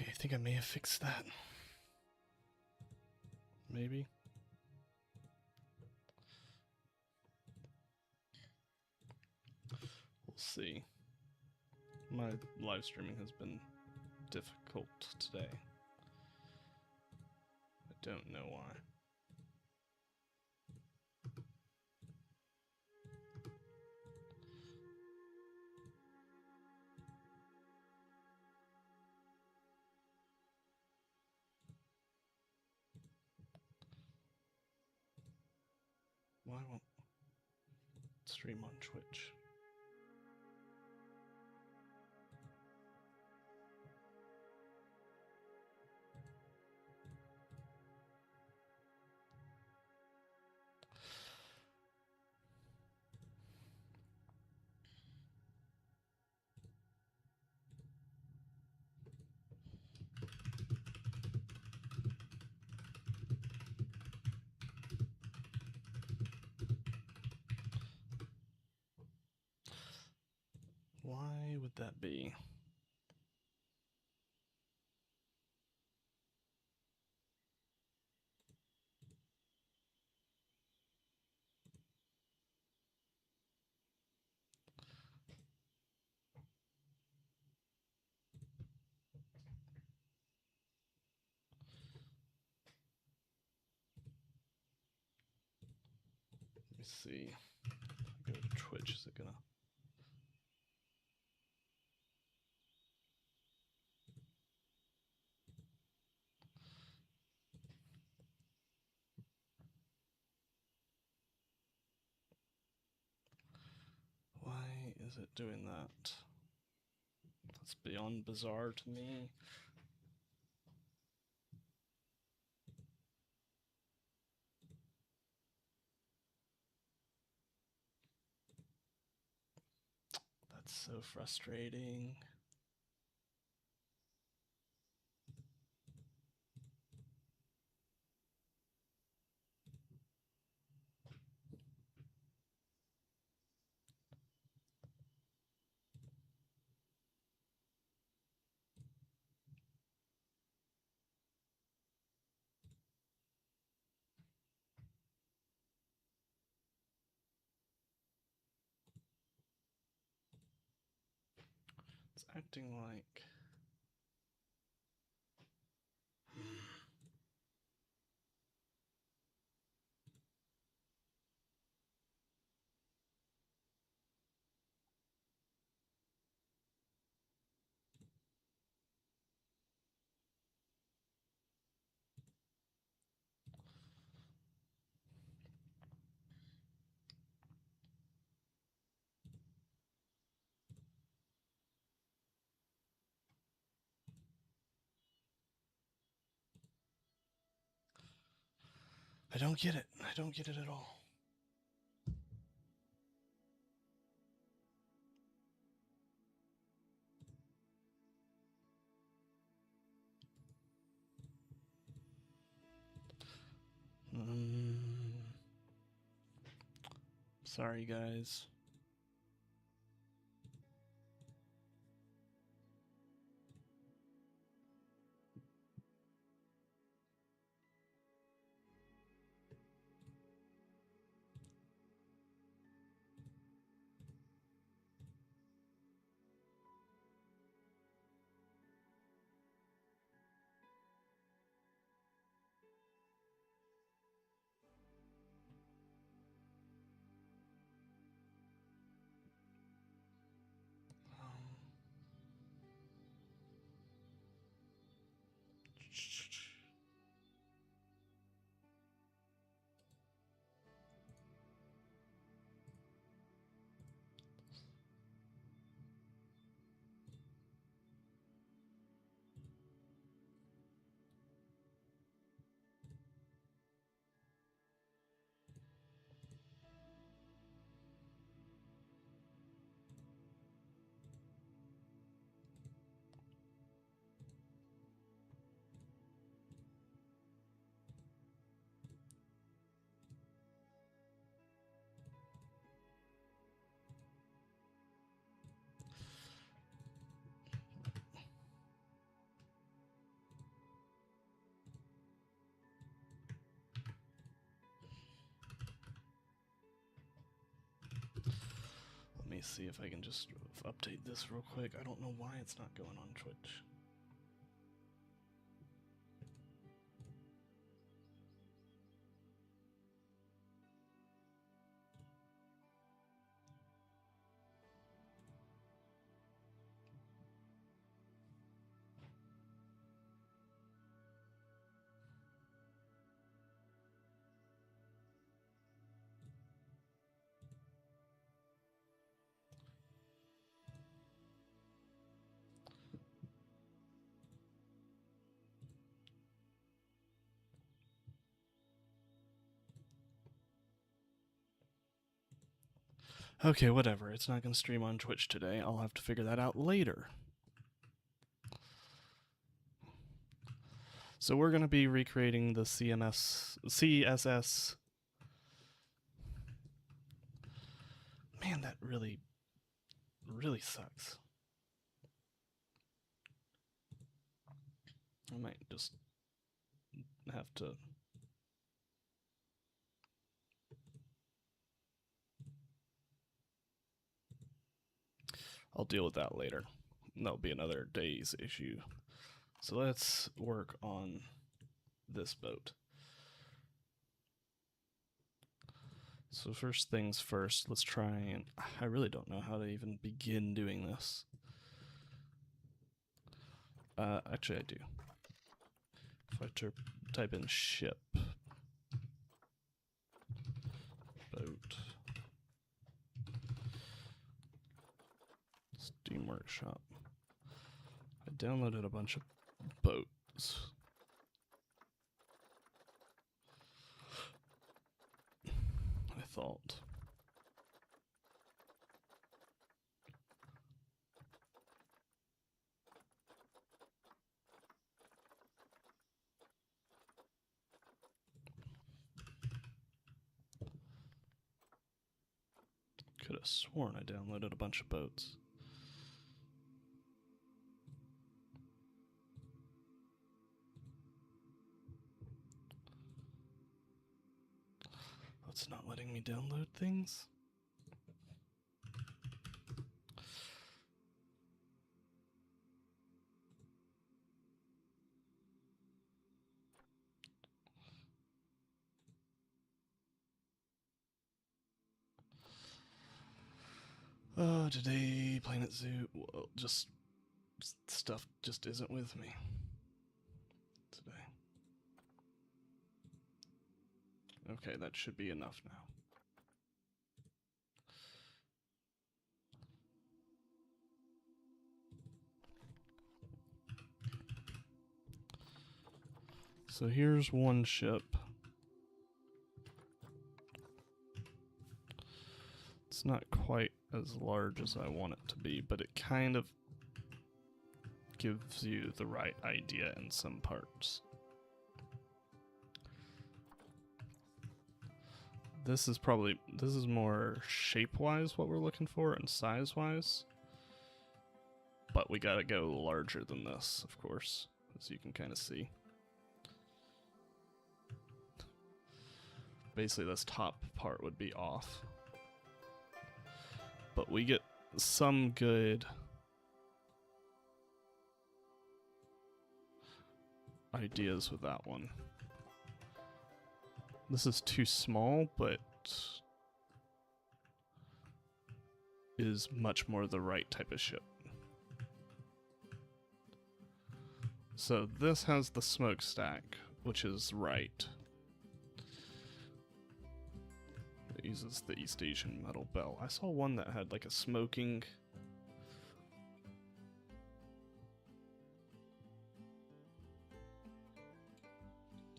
Okay, I think I may have fixed that. Maybe. We'll see. My live streaming has been difficult today. I don't know why. Why won't stream on Twitch? Why would that be? Let me see. If I go to Twitch, is it gonna... Why is it doing that? That's beyond bizarre to me. That's so frustrating. It's acting like... I don't get it. I don't get it at all. Sorry, guys. see if I can just update this real quick. I don't know why it's not going on Twitch. Okay, whatever. It's not going to stream on Twitch today. I'll have to figure that out later. So we're going to be recreating the CSS. Man, that really sucks. I might just have to... I'll deal with that later. That'll be another day's issue. So let's work on this boat. So first things first, let's try and... I really don't know how to even begin doing this. Actually I do. If I type in ship boat Steam Workshop, I downloaded a bunch of boats. I thought. Could have sworn I downloaded a bunch of boats. It's not letting me download things. Today, Planet Zoo, well, just stuff just isn't with me today. Okay, that should be enough now. So here's one ship. It's not quite as large as I want it to be, but it kind of gives you the right idea in some parts. This is more shape-wise what we're looking for and size-wise. But we gotta go larger than this, of course, as you can kind of see. Basically, this top part would be off. But we get some good ideas with that one. This is too small, but is much more the right type of ship. So this has the smokestack, which is right. It uses the East Asian metal bell. I saw one that had like a smoking...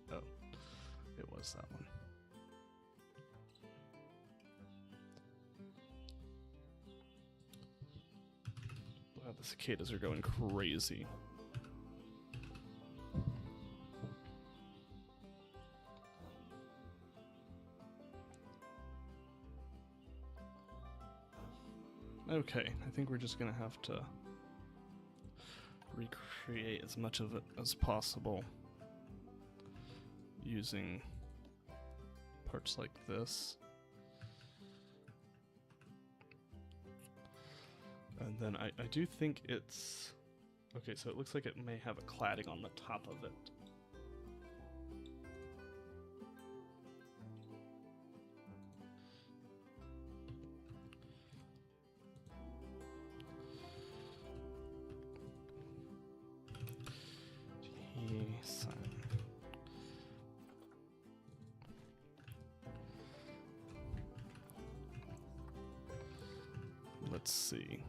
Oh, it was that one. Wow, the cicadas are going crazy. Okay, I think we're just gonna have to recreate as much of it as possible using parts like this. And then I do think it's... Okay, so it looks like it may have a cladding on the top of it. Let's see.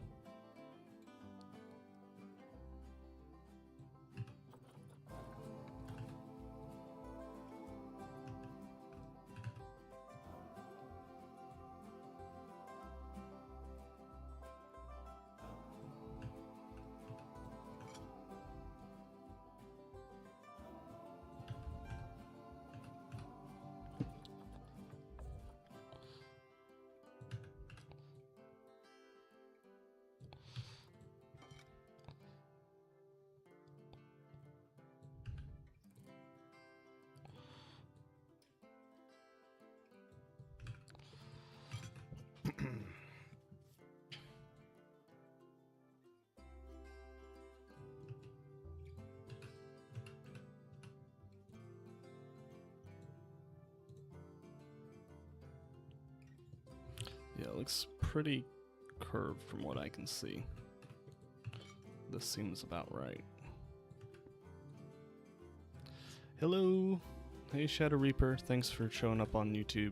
Yeah, it looks pretty curved from what I can see. This seems about right. Hello! Hey Shadow Reaper, thanks for showing up on YouTube.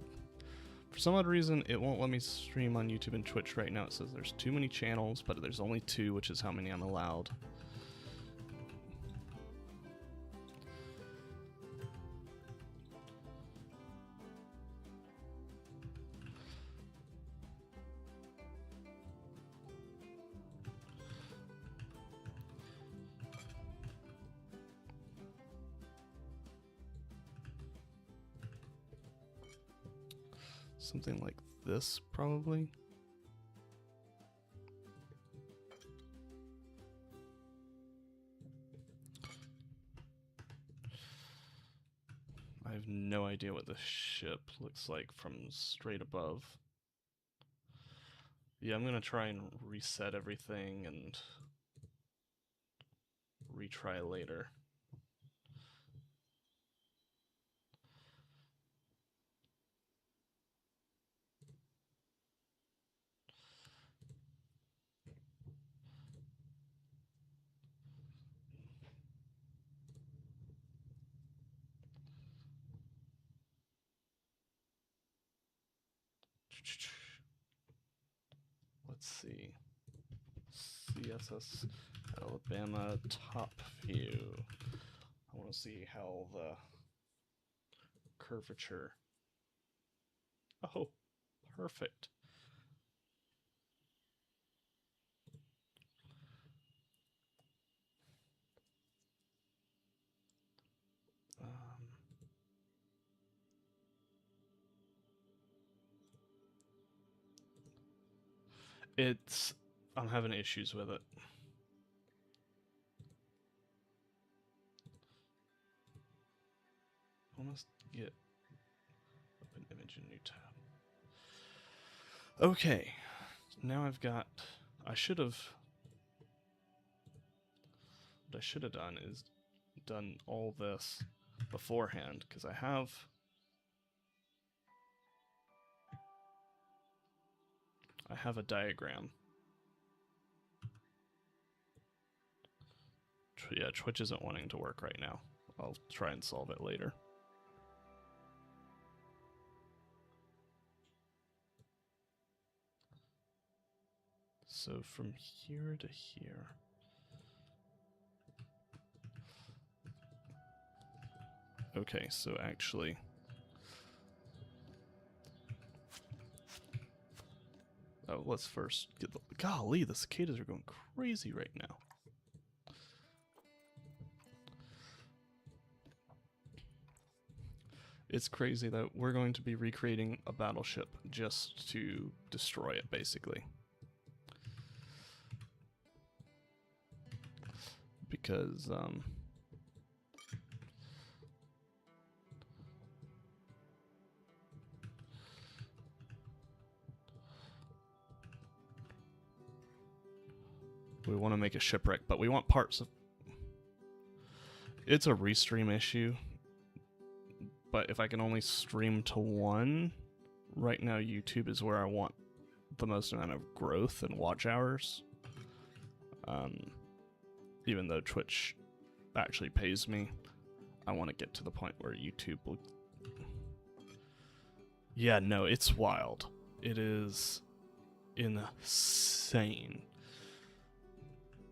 For some odd reason, it won't let me stream on YouTube and Twitch right now. It says there's too many channels, but there's only 2, which is how many I'm allowed. Something like this, probably. I have no idea what this ship looks like from straight above. Yeah, I'm gonna try and reset everything and retry later. Let's see. CSS Alabama top view. I want to see how the curvature. Oh, perfect. I'm having issues with it. I must get open image in new tab. Okay, now I've got. What I should have done is done all this beforehand, because I have a diagram. Yeah, Twitch isn't wanting to work right now. I'll try and solve it later. So from here to here. Okay, so actually... Oh, let's first get the... Golly, the cicadas are going crazy right now. It's crazy that we're going to be recreating a battleship just to destroy it, basically. Because, we want to make a Shipwreck, but we want parts of... It's a restream issue, but if I can only stream to one, right now YouTube is where I want the most amount of growth and watch hours. Even though Twitch actually pays me, I want to get to the point where YouTube will... Yeah, no, it's wild. It is insane.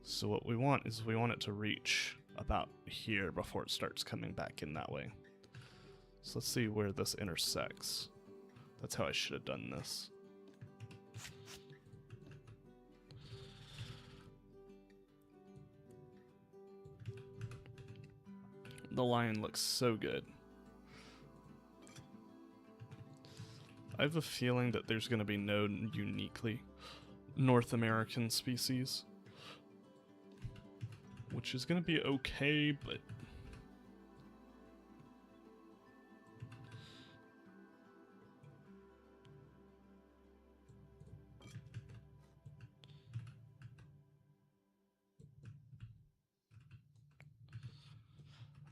So what we want is we want it to reach about here before it starts coming back in that way. So let's see where this intersects. That's how I should have done this. The line looks so good. I have a feeling that there's going to be no uniquely North American species, which is going to be okay, but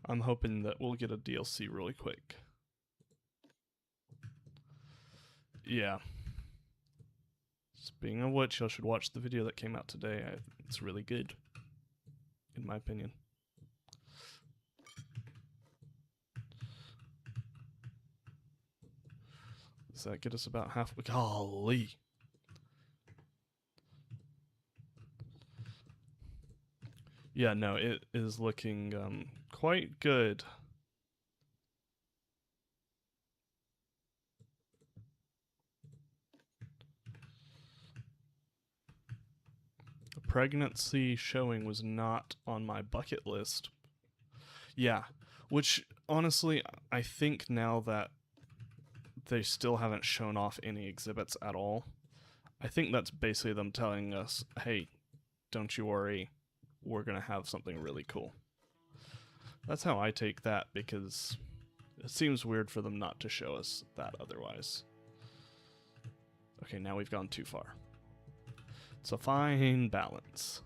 I'm hoping that we'll get a DLC really quick. Yeah. Speaking of which, you should watch the video that came out today. It's really good, in my opinion. Does that get us about halfway? Golly. Yeah, no, it is looking quite good. A pregnancy showing was not on my bucket list. Yeah, which honestly, I think now that they still haven't shown off any exhibits at all, I think that's basically them telling us, hey, don't you worry, we're going to have something really cool. That's how I take that, because it seems weird for them not to show us that otherwise. Okay, now we've gone too far. It's a fine balance.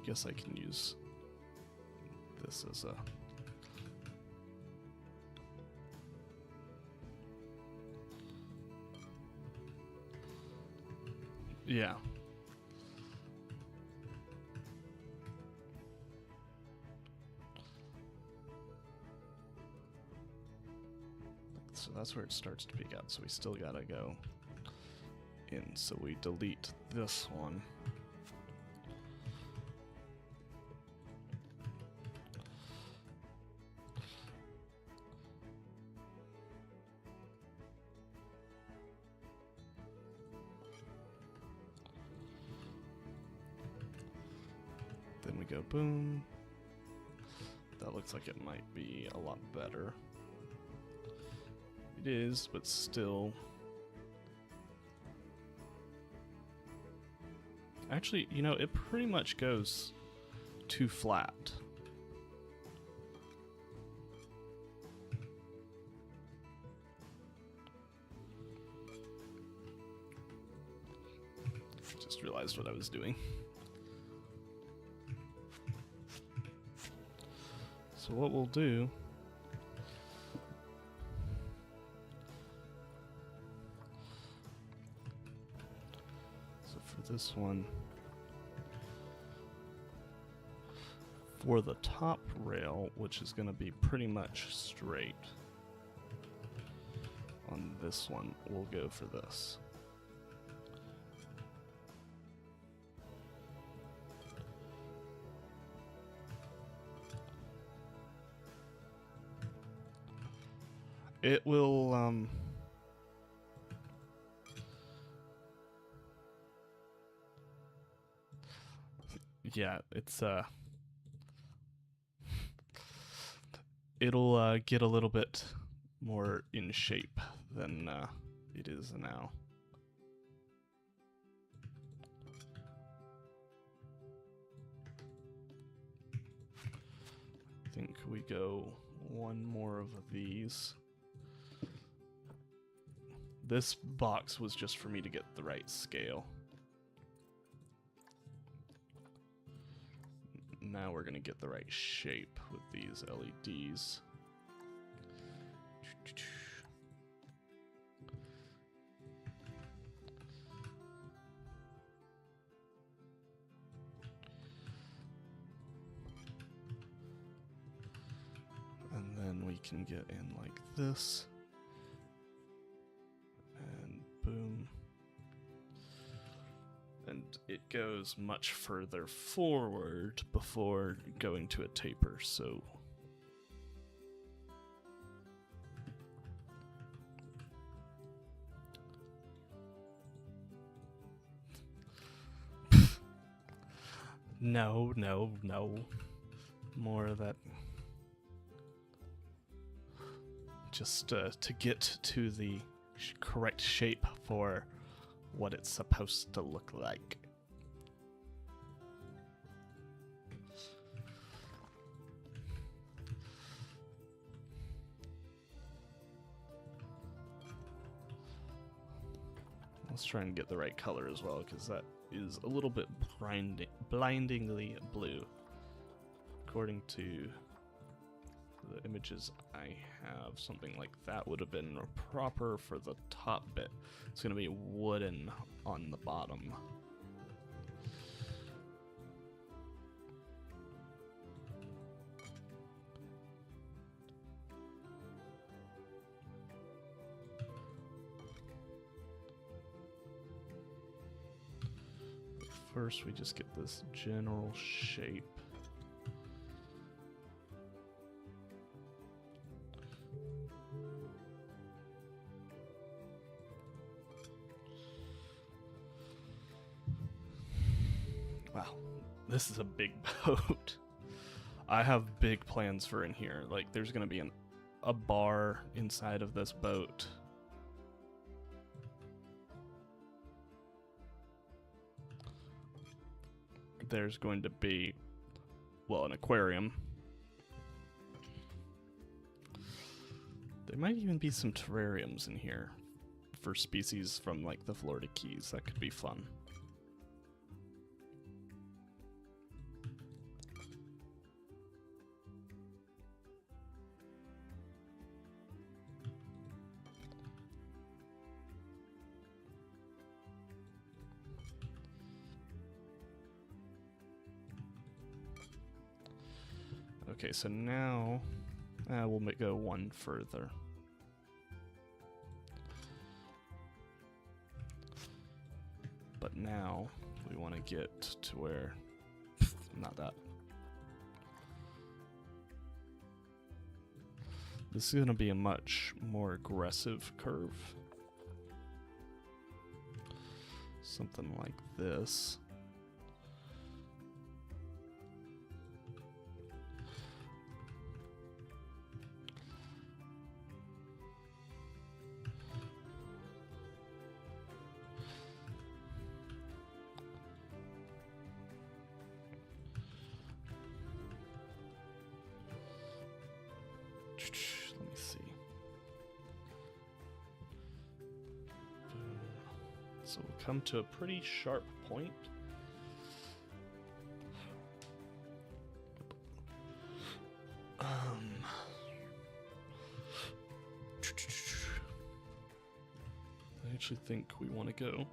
I guess I can use this as a... Yeah. So that's where it starts to peek out, so we still gotta go in. So we delete this one. Then we go boom. That looks like it might be a lot better. It is, but still. Actually, you know, it pretty much goes too flat. Just realized what I was doing. So what we'll do for this one, for the top rail, which is going to be pretty much straight on this one, we'll go for this. It will, yeah, it's, it'll, get a little bit more in shape than, it is now. I think we go one more of these. This box was just for me to get the right scale. Now we're gonna get the right shape with these LEDs. And then we can get in like this. And boom. And it goes much further forward before going to a taper, so no, no, no. More of that. Just to get to the correct shape for what it's supposed to look like. Let's try and get the right color as well, because that is a little bit blindingly blue. According to the images I have, something like that would have been proper for the top bit. It's going to be wooden on the bottom. First, we just get this general shape. Wow, this is a big boat. I have big plans for in here. Like, there's gonna be a bar inside of this boat. There's going to be, well, an aquarium. There might even be some terrariums in here for species from, like, the Florida Keys. That could be fun. Okay, so now we'll go one further. But now we want to get to where, not that. This is going to be a much more aggressive curve. Something like this. Let me see. So we'll come to a pretty sharp point. I actually think we want to go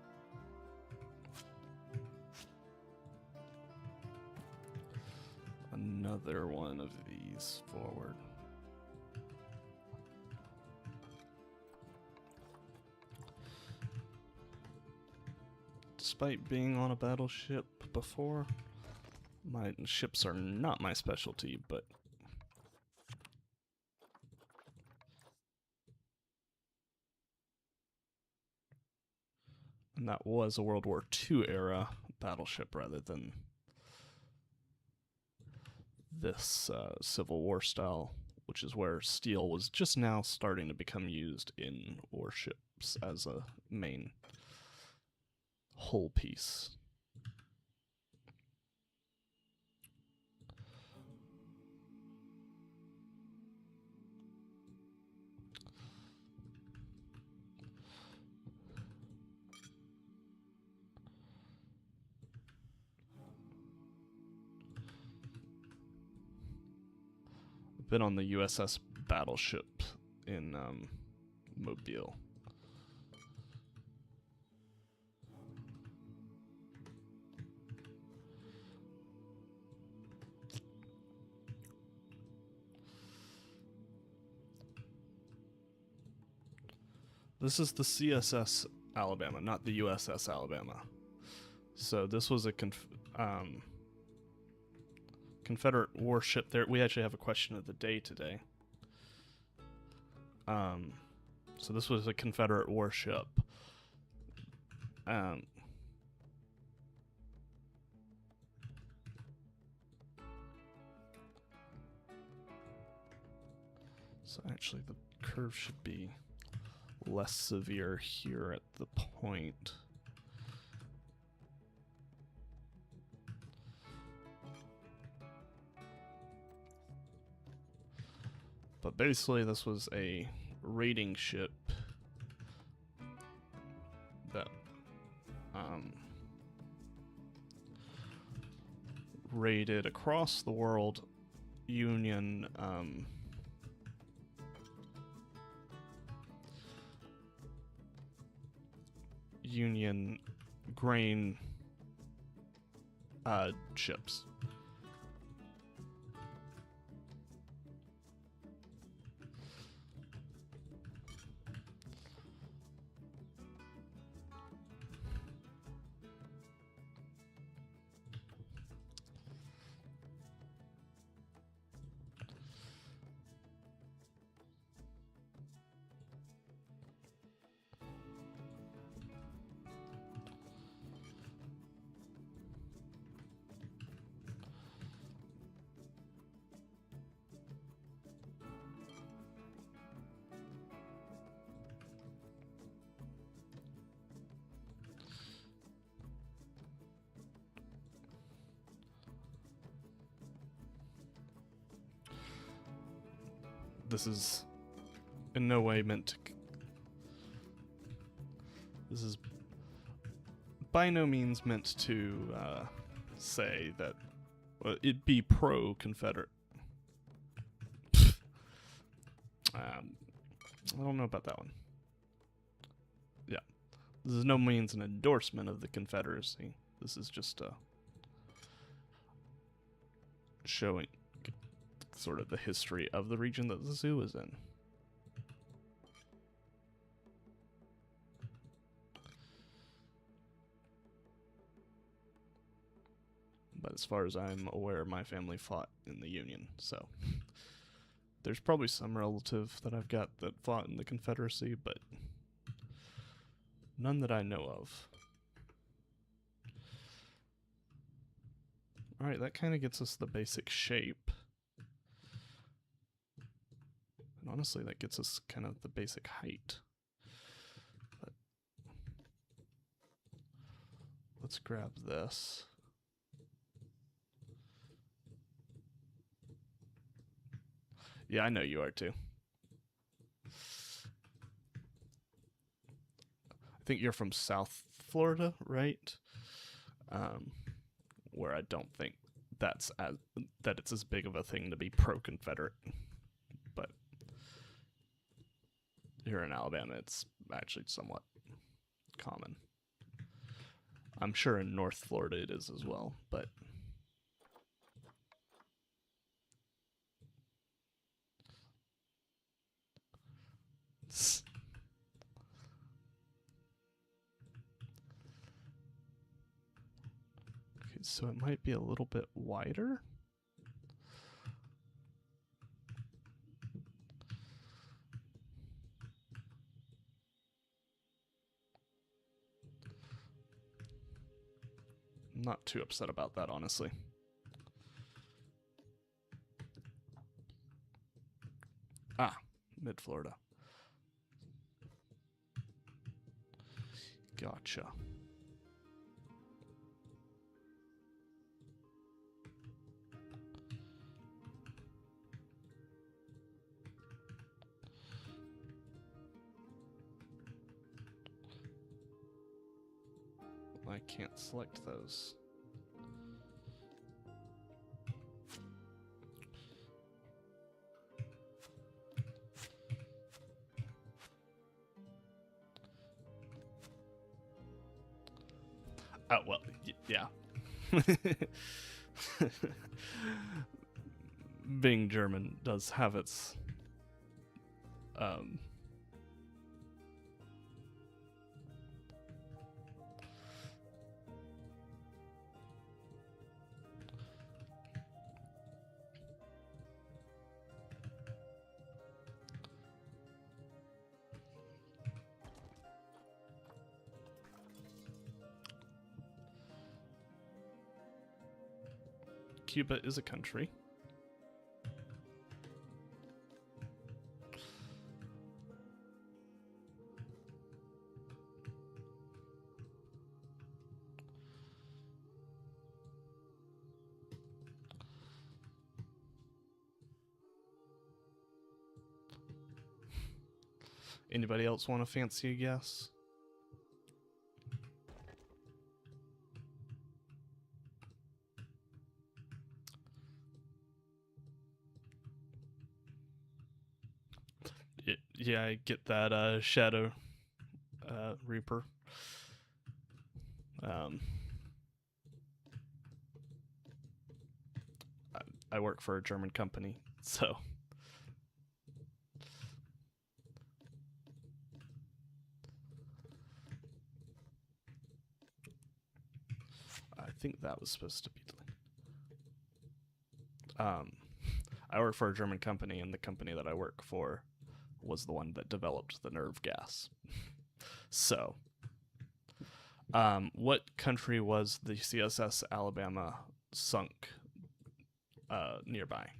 another one of these forward. Despite being on a battleship before, my ships are not my specialty, but And that was a World War II era battleship rather than this Civil War style, which is where steel was just now starting to become used in warships as a main hull piece. Been on the USS Battleship in Mobile. This is the CSS Alabama, not the USS Alabama. So this was a Confederate warship there. We actually have a question of the day today. So this was a Confederate warship. So actually the curve should be less severe here at the point. But basically this was a raiding ship that raided across the world Union Union grain ships. This is in no way meant to... This is by no means meant to say that it'd be pro-Confederate. I don't know about that one. Yeah. This is no means an endorsement of the Confederacy. This is just showing sort of the history of the region that the zoo is in. But as far as I'm aware, my family fought in the Union, so there's probably some relative that I've got that fought in the Confederacy, but none that I know of. Alright, that kind of gets us the basic shape. And honestly, that gets us kind of the basic height. But let's grab this. Yeah, I know you are too. I think you're from South Florida, right? Where I don't think that it's as big of a thing to be pro-Confederate. But here in Alabama, it's actually somewhat common. I'm sure in North Florida it is as well, but okay, so it might be a little bit wider. I'm not too upset about that, honestly. Ah, mid-Florida. Gotcha. I can't select those. Oh, well, yeah. Being German does have its Cuba is a country. Anybody else want to fancy a guess? Yeah, I get that, Shadow Reaper. I work for a German company, so... I think that was supposed to be... I work for a German company, and the company that I work for was the one that developed the nerve gas. So, what country was the CSS Alabama sunk nearby?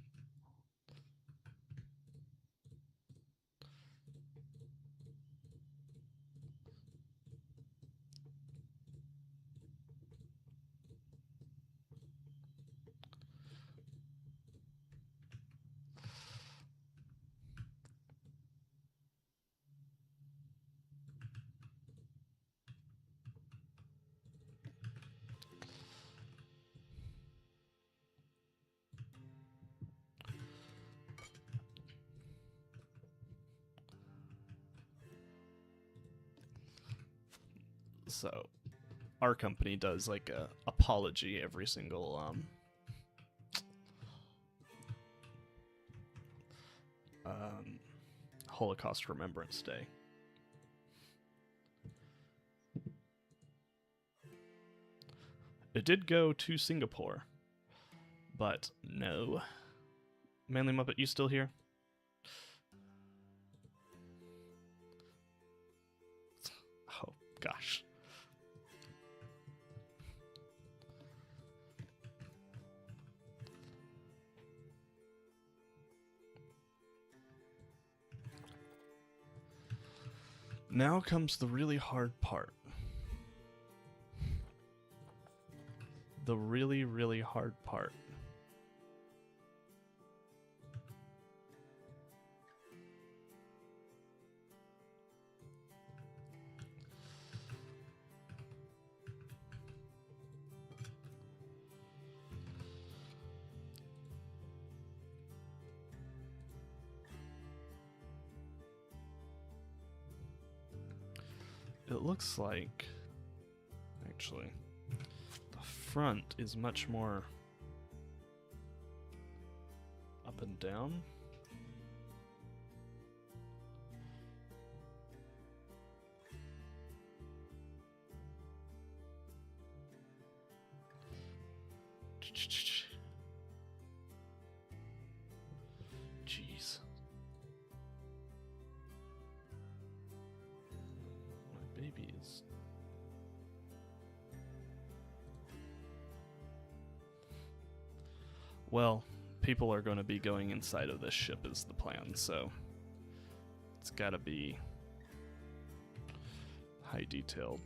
So, our company does like a apology every single Holocaust Remembrance Day. It did go to Singapore, but no. Manly Muppet, you still here? Oh, gosh. Now comes the really hard part. The really, really hard part. It looks like, actually, the front is much more up and down. Jeez. My baby is... Well, people are going to be going inside of this ship is the plan, so it's got to be high detailed.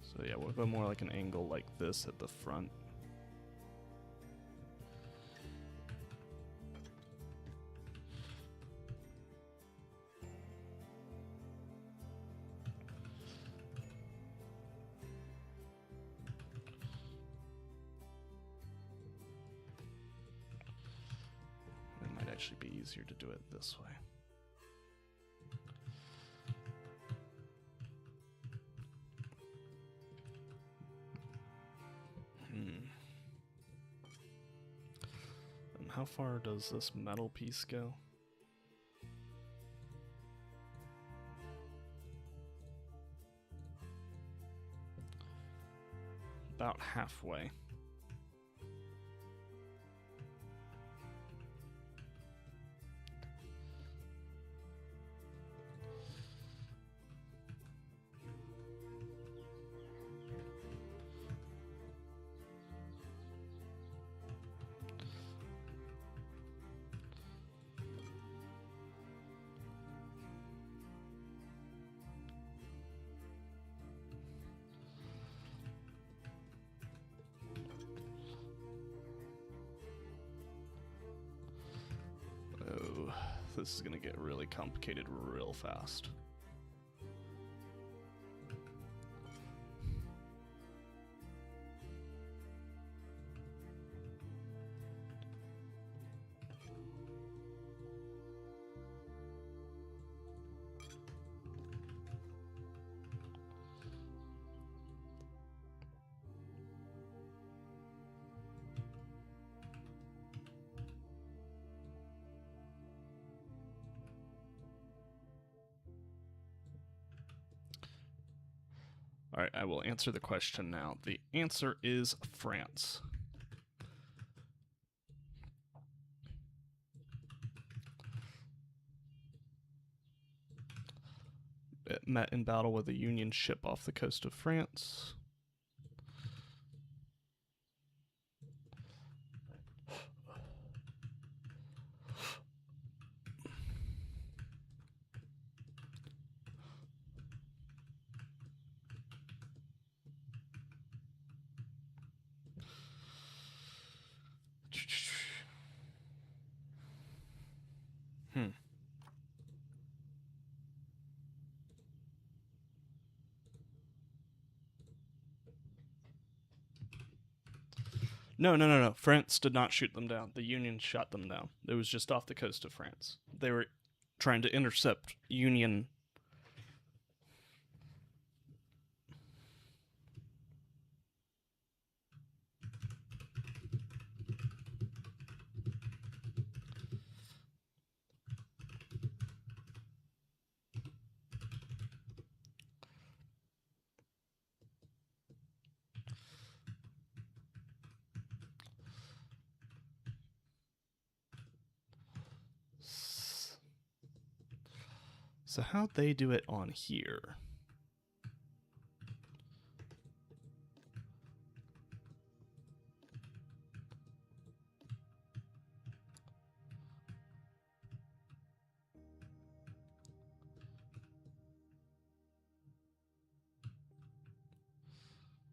So yeah, we'll go more like an angle like this at the front. It might actually be easier to do it this way. And how far does this metal piece go? About halfway. This is gonna get really complicated real fast. All right, I will answer the question now. The answer is France. It met in battle with a Union ship off the coast of France. No. France did not shoot them down. The Union shot them down. It was just off the coast of France. They were trying to intercept Union. So how'd they do it on here?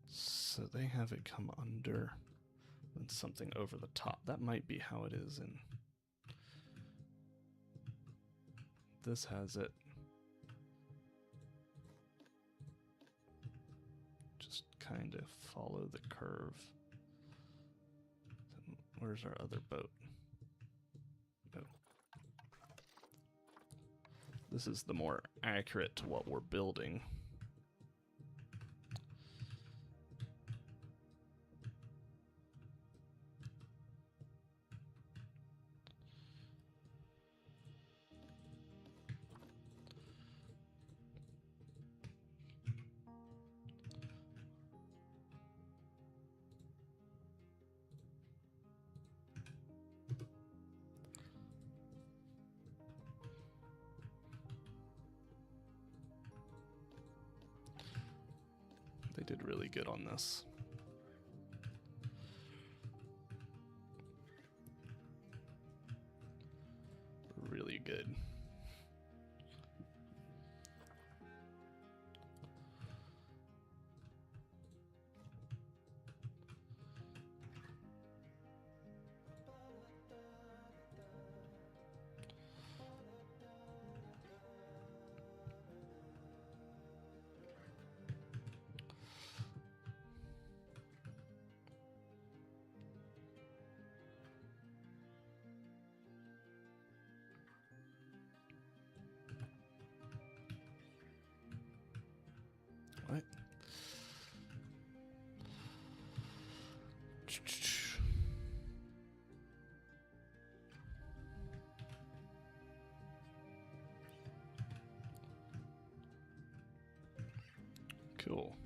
So they have it come under and something over the top. That might be how it is in... This has it. Just kind of follow the curve. Then where's our other boat? No. This is the more accurate to what we're building. They did really good on this. good. What? Cool.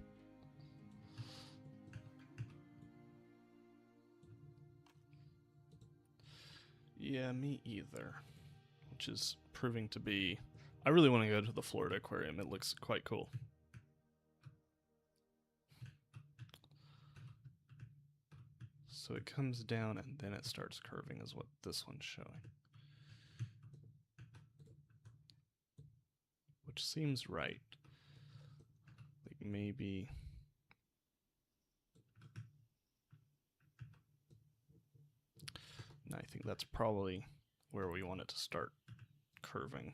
Yeah, me either. Which is proving to be... I really want to go to the Florida Aquarium. It looks quite cool. So it comes down and then it starts curving is what this one's showing. Which seems right. Like maybe... I think that's probably where we want it to start curving.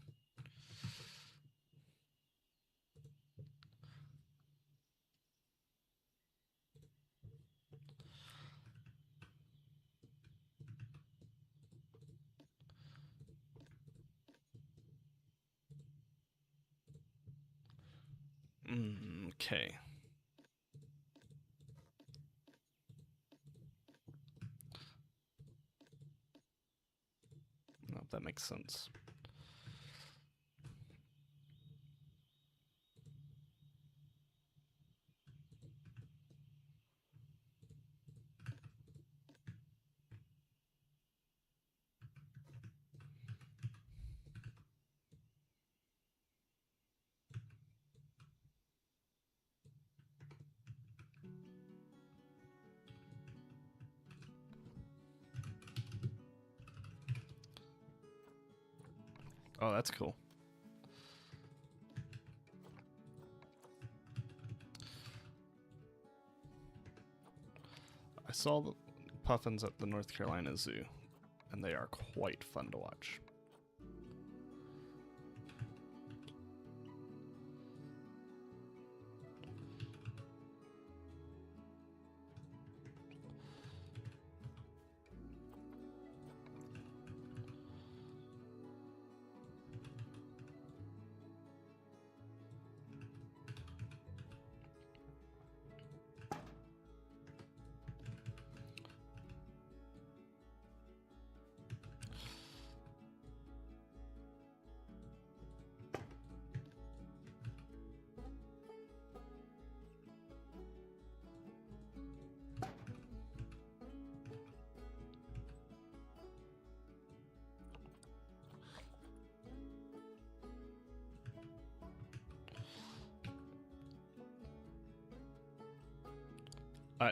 Okay. No, that makes sense. Oh, that's cool. I saw the puffins at the North Carolina Zoo, and they are quite fun to watch.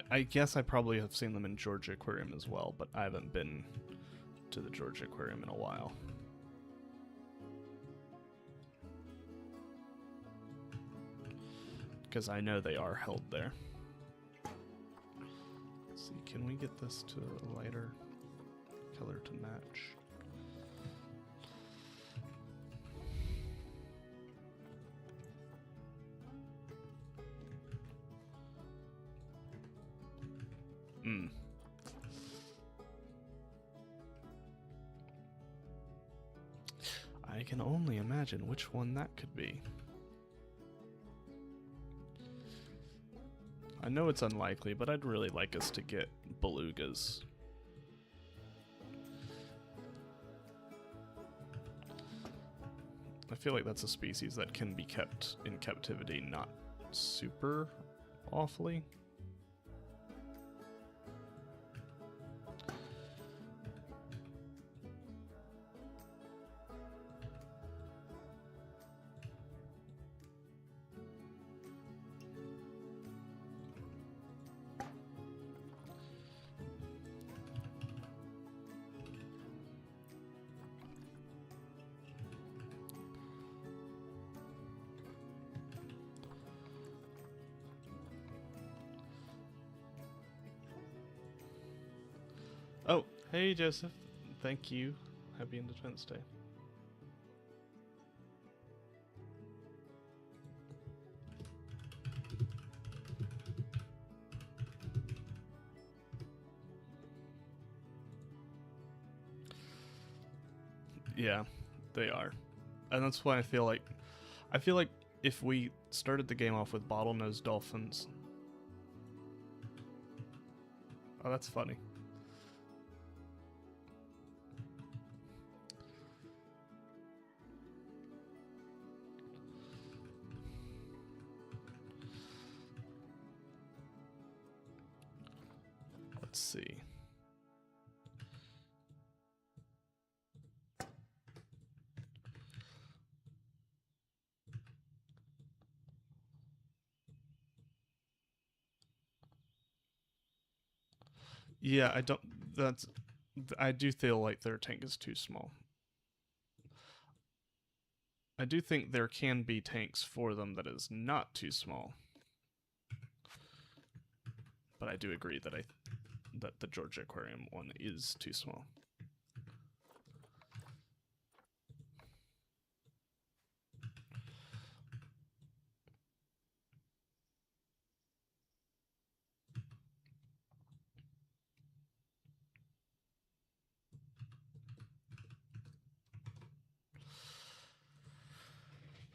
I guess I probably have seen them in Georgia Aquarium as well, but I haven't been to the Georgia Aquarium in a while. Because I know they are held there. Let's see, can we get this to a lighter color to match? I can only imagine which one that could be. I know it's unlikely, but I'd really like us to get belugas. I feel like that's a species that can be kept in captivity not super awfully. Hey, Joseph. Thank you. Happy Independence Day. Yeah, they are. And that's why I feel like if we started the game off with bottlenose dolphins. Oh, that's funny. Let's see. Yeah, I do feel like their tank is too small. I do think there can be tanks for them that is not too small. But I do agree that the Georgia Aquarium one is too small.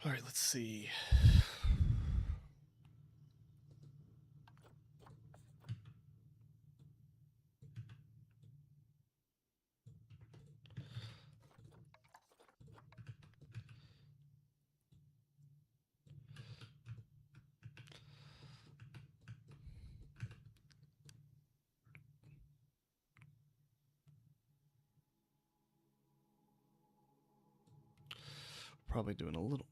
All right, let's see. Probably doing a little.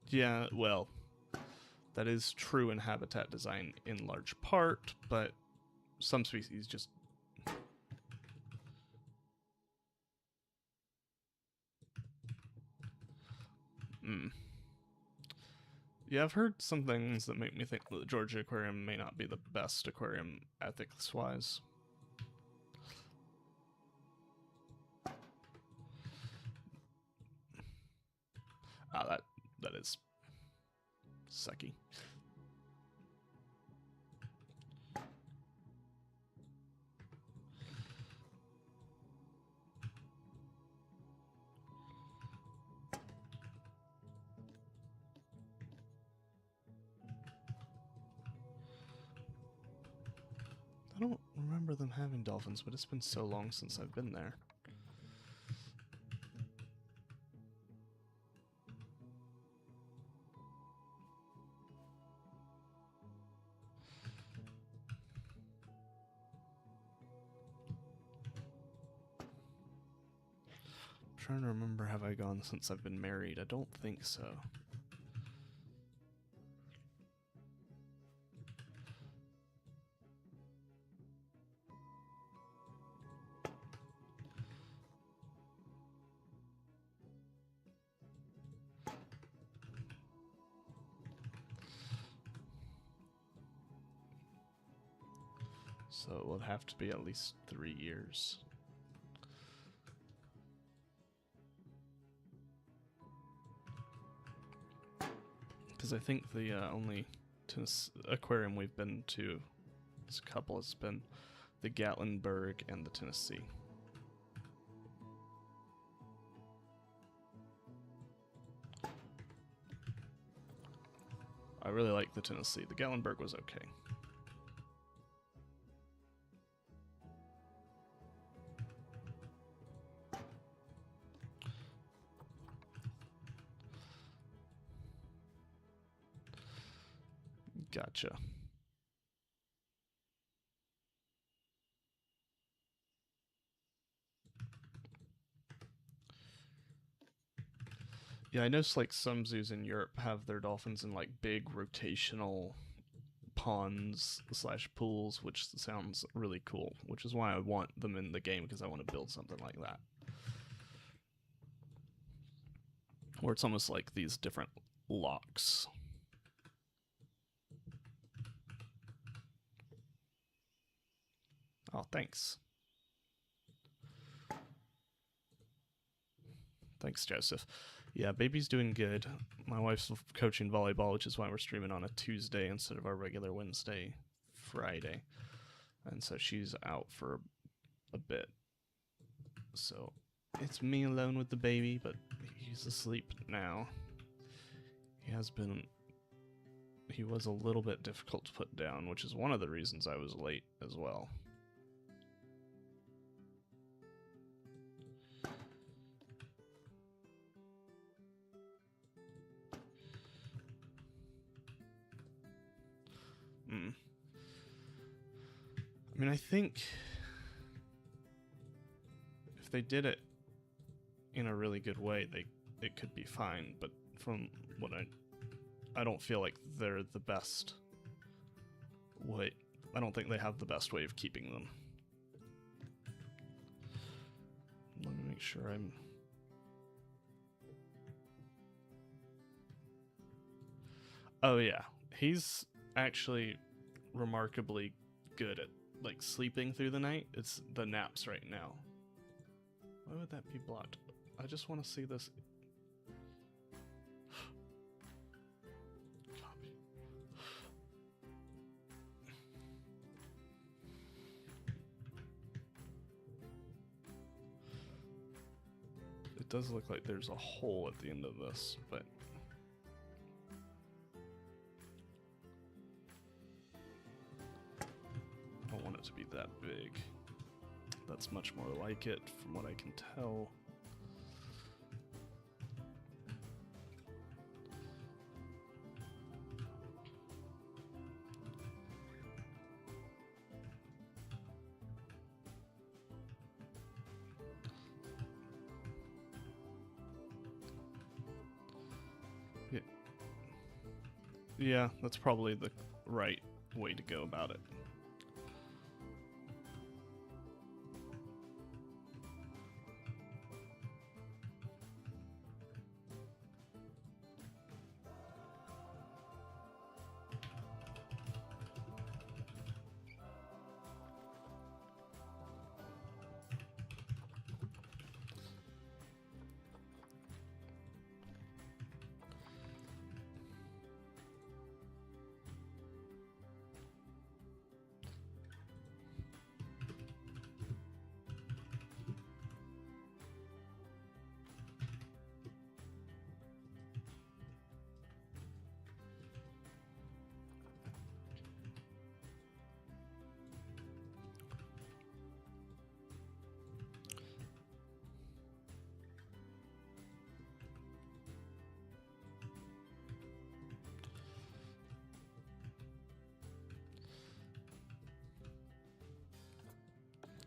Yeah, well, that is true in habitat design in large part, but some species just. Yeah, I've heard some things that make me think that the Georgia Aquarium may not be the best aquarium ethics-wise. Ah, that is sucky. I don't remember them having dolphins, but it's been so long since I've been there. I'm trying to remember, have I gone since I've been married? I don't think so. So it would have to be at least 3 years. Because I think the only aquarium we've been to as a couple has been the Gatlinburg and the Tennessee. I really like the Tennessee. The Gatlinburg was okay. Gotcha. Yeah, I noticed like some zoos in Europe have their dolphins in like big rotational ponds / pools, which sounds really cool, which is why I want them in the game, because I want to build something like that. Where it's almost like these different locks. Oh, thanks. Thanks, Joseph. Yeah, baby's doing good. My wife's coaching volleyball, which is why we're streaming on a Tuesday instead of our regular Wednesday, Friday. And so she's out for a bit. So it's me alone with the baby, but he's asleep now. He was a little bit difficult to put down, which is one of the reasons I was late as well. I mean, I think if they did it in a really good way, it could be fine, but from what I don't feel like they're the best way. I don't think they have the best way of keeping them. Let me make sure I'm... Oh yeah, he's actually remarkably good at like sleeping through the night. It's the naps right now. Why would that be blocked? I just want to see this. Copy. It does look like there's a hole at the end of this, but I don't want it to be that big. That's much more like it from what I can tell. Yeah, that's probably the right way to go about it.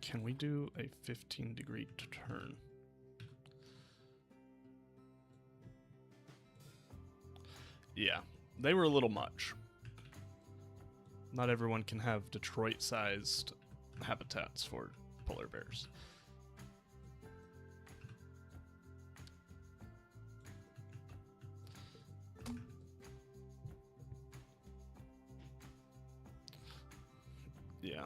Can we do a 15-degree turn? Yeah, they were a little much. Not everyone can have Detroit-sized habitats for polar bears. Yeah.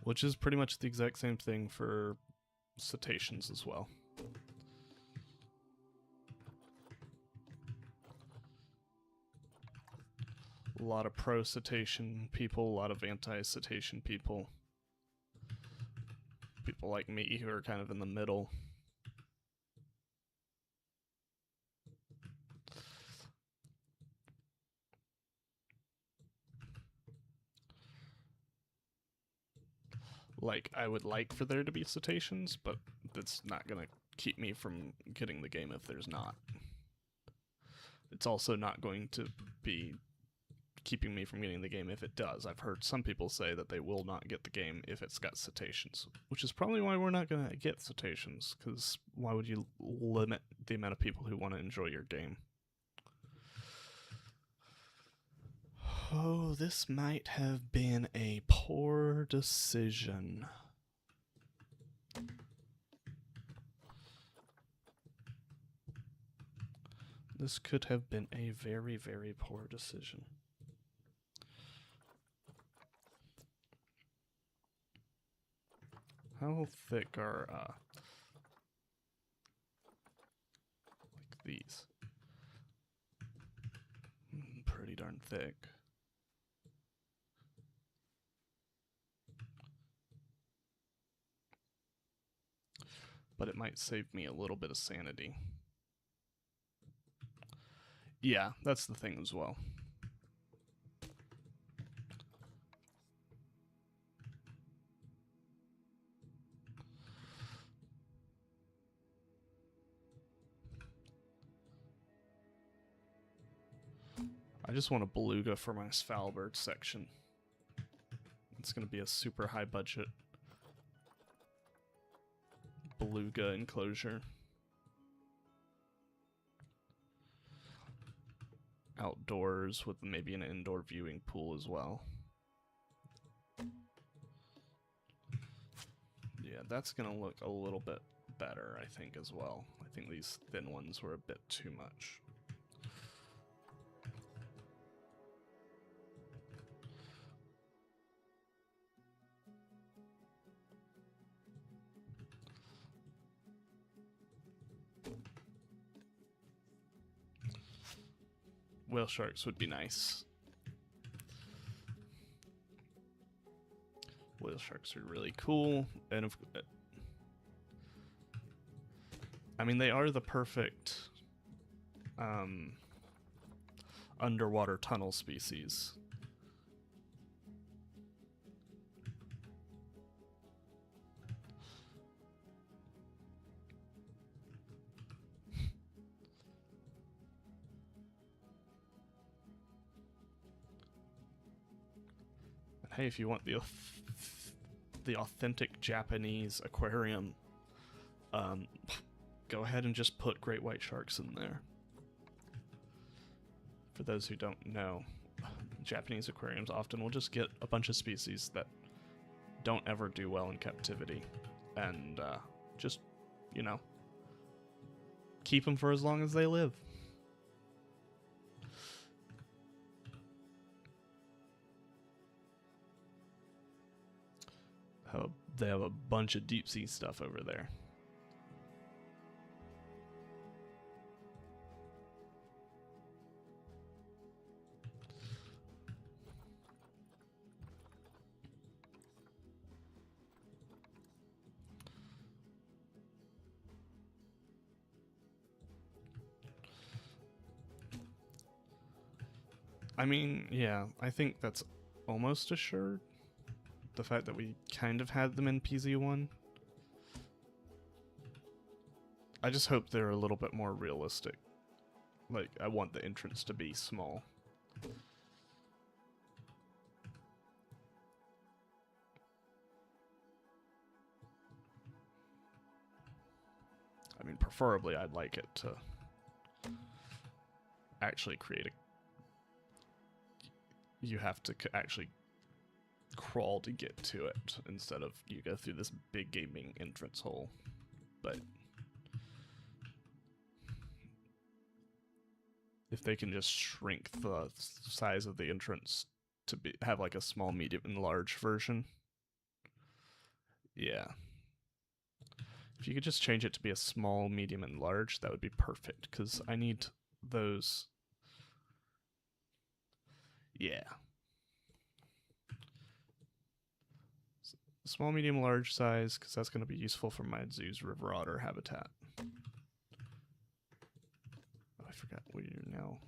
Which is pretty much the exact same thing for cetaceans as well. A lot of pro-cetacean people, a lot of anti-cetacean people. People like me who are kind of in the middle. Like, I would like for there to be cetaceans, but that's not going to keep me from getting the game if there's not. It's also not going to be keeping me from getting the game if it does. I've heard some people say that they will not get the game if it's got cetaceans, which is probably why we're not going to get cetaceans, because why would you limit the amount of people who want to enjoy your game? Oh, this might have been a poor decision. This could have been a very, very poor decision. How thick are, like these? Pretty darn thick. But it might save me a little bit of sanity. Yeah, that's the thing as well. I just want a beluga for my Svalbard section. It's going to be a super high budget beluga enclosure. Outdoors with maybe an indoor viewing pool as well. Yeah, that's going to look a little bit better, I think, as well. I think these thin ones were a bit too much. Whale sharks would be nice. Whale sharks are really cool, and I mean, they are the perfect underwater tunnel species. Hey, if you want the authentic Japanese aquarium, go ahead and just put great white sharks in there. For those who don't know, Japanese aquariums often will just get a bunch of species that don't ever do well in captivity, and just, you know, keep them for as long as they live. They have a bunch of deep sea stuff over there. I mean, yeah, I think that's almost assured. The fact that we kind of had them in PZ1. I just hope they're a little bit more realistic. Like, I want the entrance to be small. I mean, preferably I'd like it to actually create a... You have to actually crawl to get to it instead of you go through this big gaming entrance hole. But if they can just shrink the size of the entrance to have like a small, medium, and large version. Yeah. If you could just change it to be a small, medium, and large, that would be perfect, because I need those. Yeah. Small, medium, large size, because that's going to be useful for my zoo's river otter habitat. Oh, I forgot where you're now.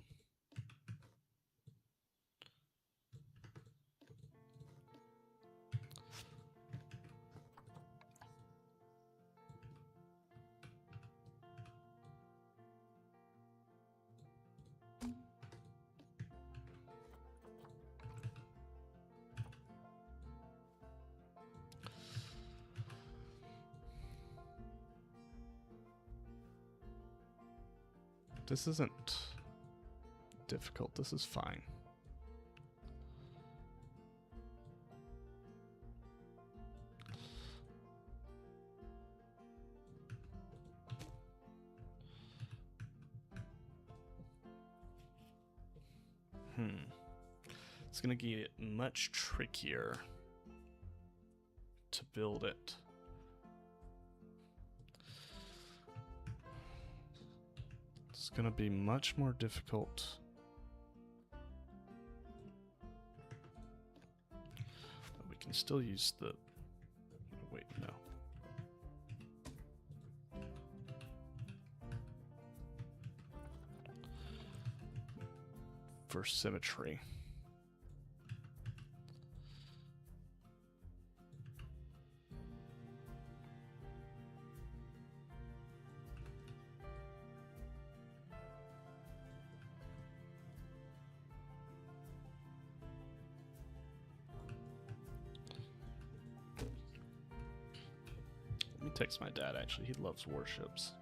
This isn't difficult. This is fine. It's gonna get much trickier to build it. It's gonna be much more difficult. We can still use the... Wait, no. For symmetry. Let me text my dad, actually. He loves warships.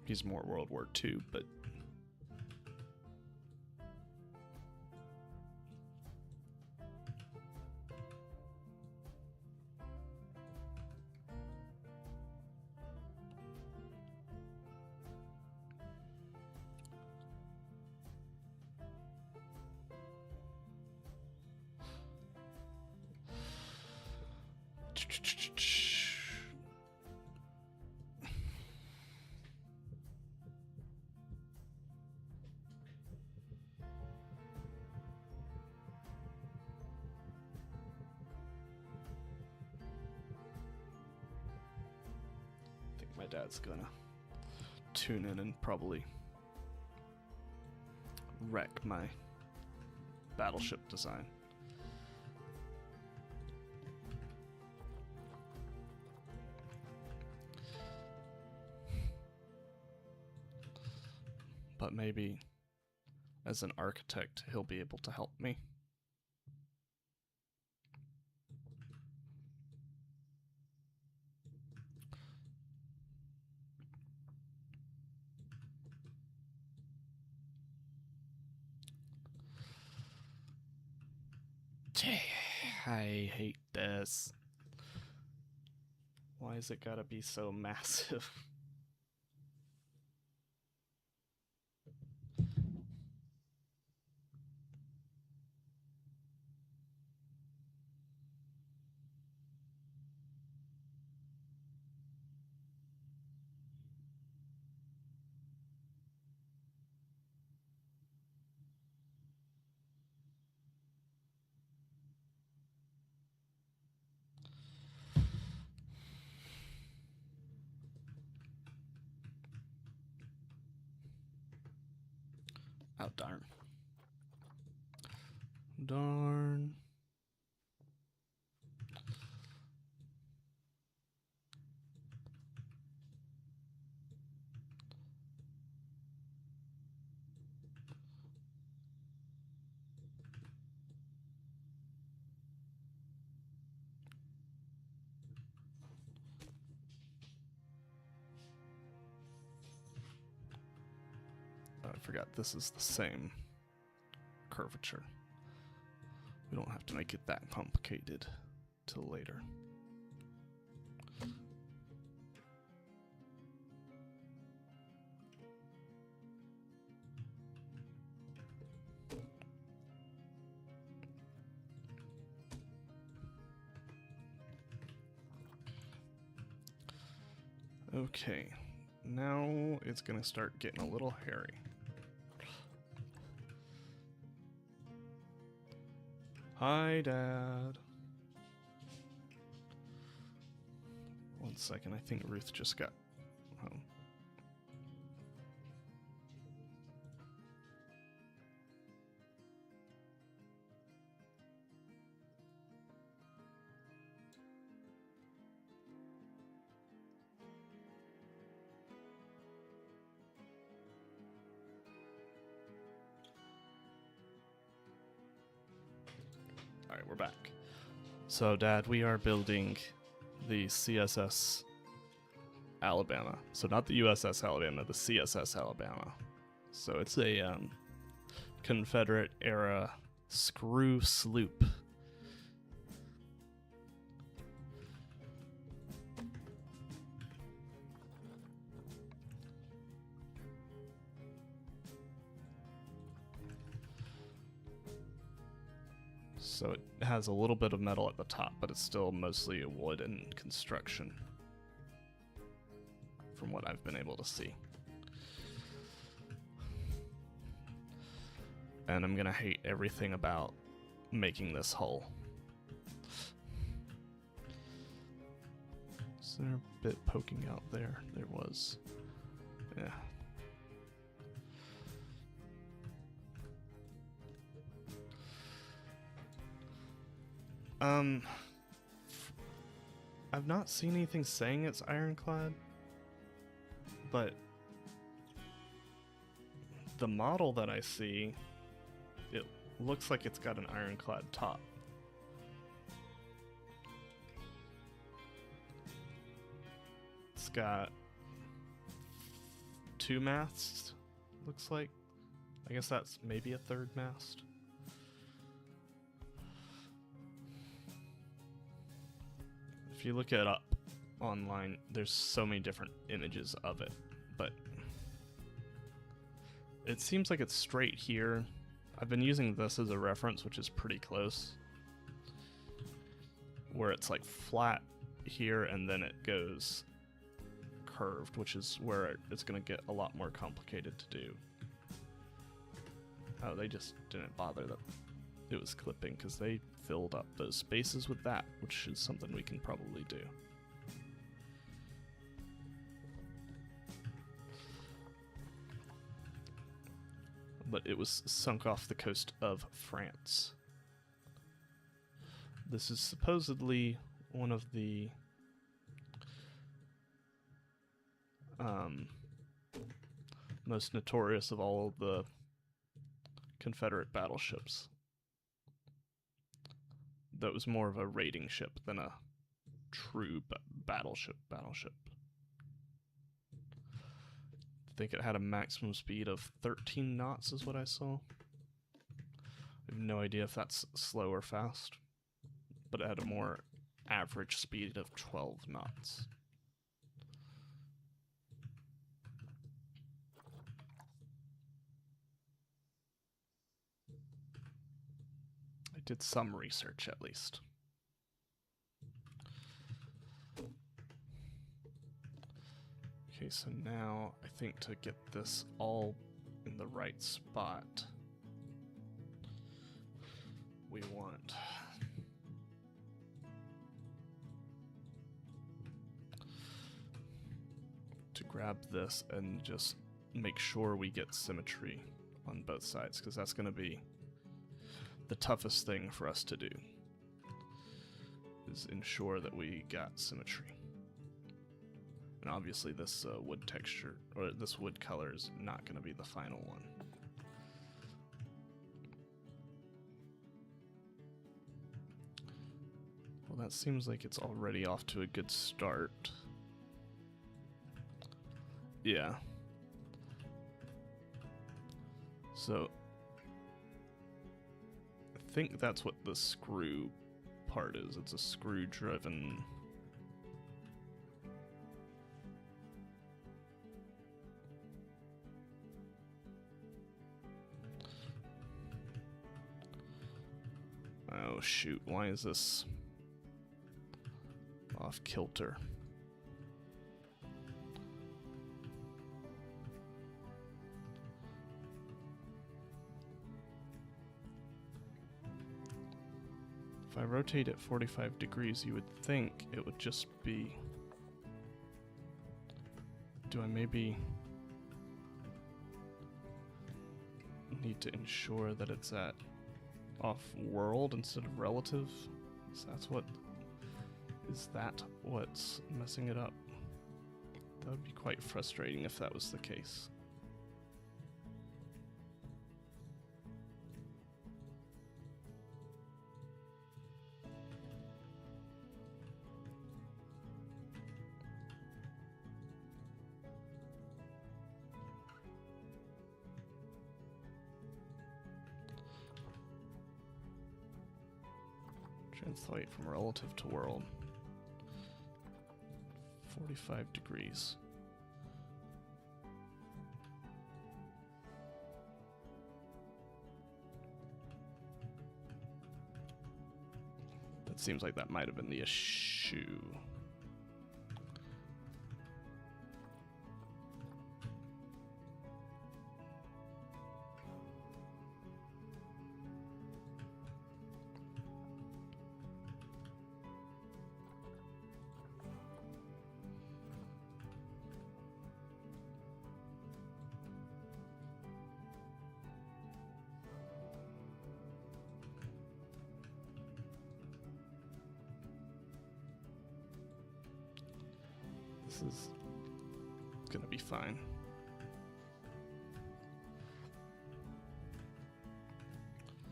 He's more World War II, but my dad's gonna tune in and probably wreck my battleship design. But maybe as an architect, he'll be able to help me. I hate this. Why is it gotta be so massive? Oh, darn. Darn. I forgot this is the same curvature. We don't have to make it that complicated till later. Okay, now it's gonna start getting a little hairy. Hi, Dad. 1 second, I think Ruth just got home. Alright, we're back. So, Dad, we are building the CSS Alabama. So not the USS Alabama, the CSS Alabama. So it's a Confederate era screw sloop. So it has a little bit of metal at the top, but it's still mostly wood and construction, from what I've been able to see. And I'm gonna hate everything about making this hull. Is there a bit poking out there? There was. Yeah. I've not seen anything saying it's ironclad, but the model that I see, it looks like it's got an ironclad top. It's got 2 masts, looks like. I guess that's maybe a 3rd mast. If you look it up online, there's so many different images of it, but it seems like it's straight here. I've been using this as a reference, which is pretty close, where it's like flat here and then it goes curved, which is where it's going to get a lot more complicated to do. Oh, they just didn't bother that it was clipping because they filled up those spaces with that, which is something we can probably do. But it was sunk off the coast of France. This is supposedly one of the most notorious of all of the Confederate battleships. That was more of a raiding ship than a true battleship. I think it had a maximum speed of 13 knots is what I saw. I have no idea if that's slow or fast, but it had a more average speed of 12 knots. I did some research at least. Okay, so now I think to get this all in the right spot, we want to grab this and just make sure we get symmetry on both sides, because that's going to be the toughest thing for us to do, is ensure that we got symmetry. And obviously this wood texture, or this wood color, is not going to be the final one. Well, that seems like it's already off to a good start. Yeah. So I think that's what the screw part is. It's a screw-driven... Oh shoot, why is this off kilter? If I rotate it 45 degrees, you would think it would just be Do I maybe need to ensure that it's at off-world instead of relative? Is that what's messing it up? That would be quite frustrating if that was the case. Translate from relative to world. 45 degrees. That seems like that might have been the issue. This is gonna be fine.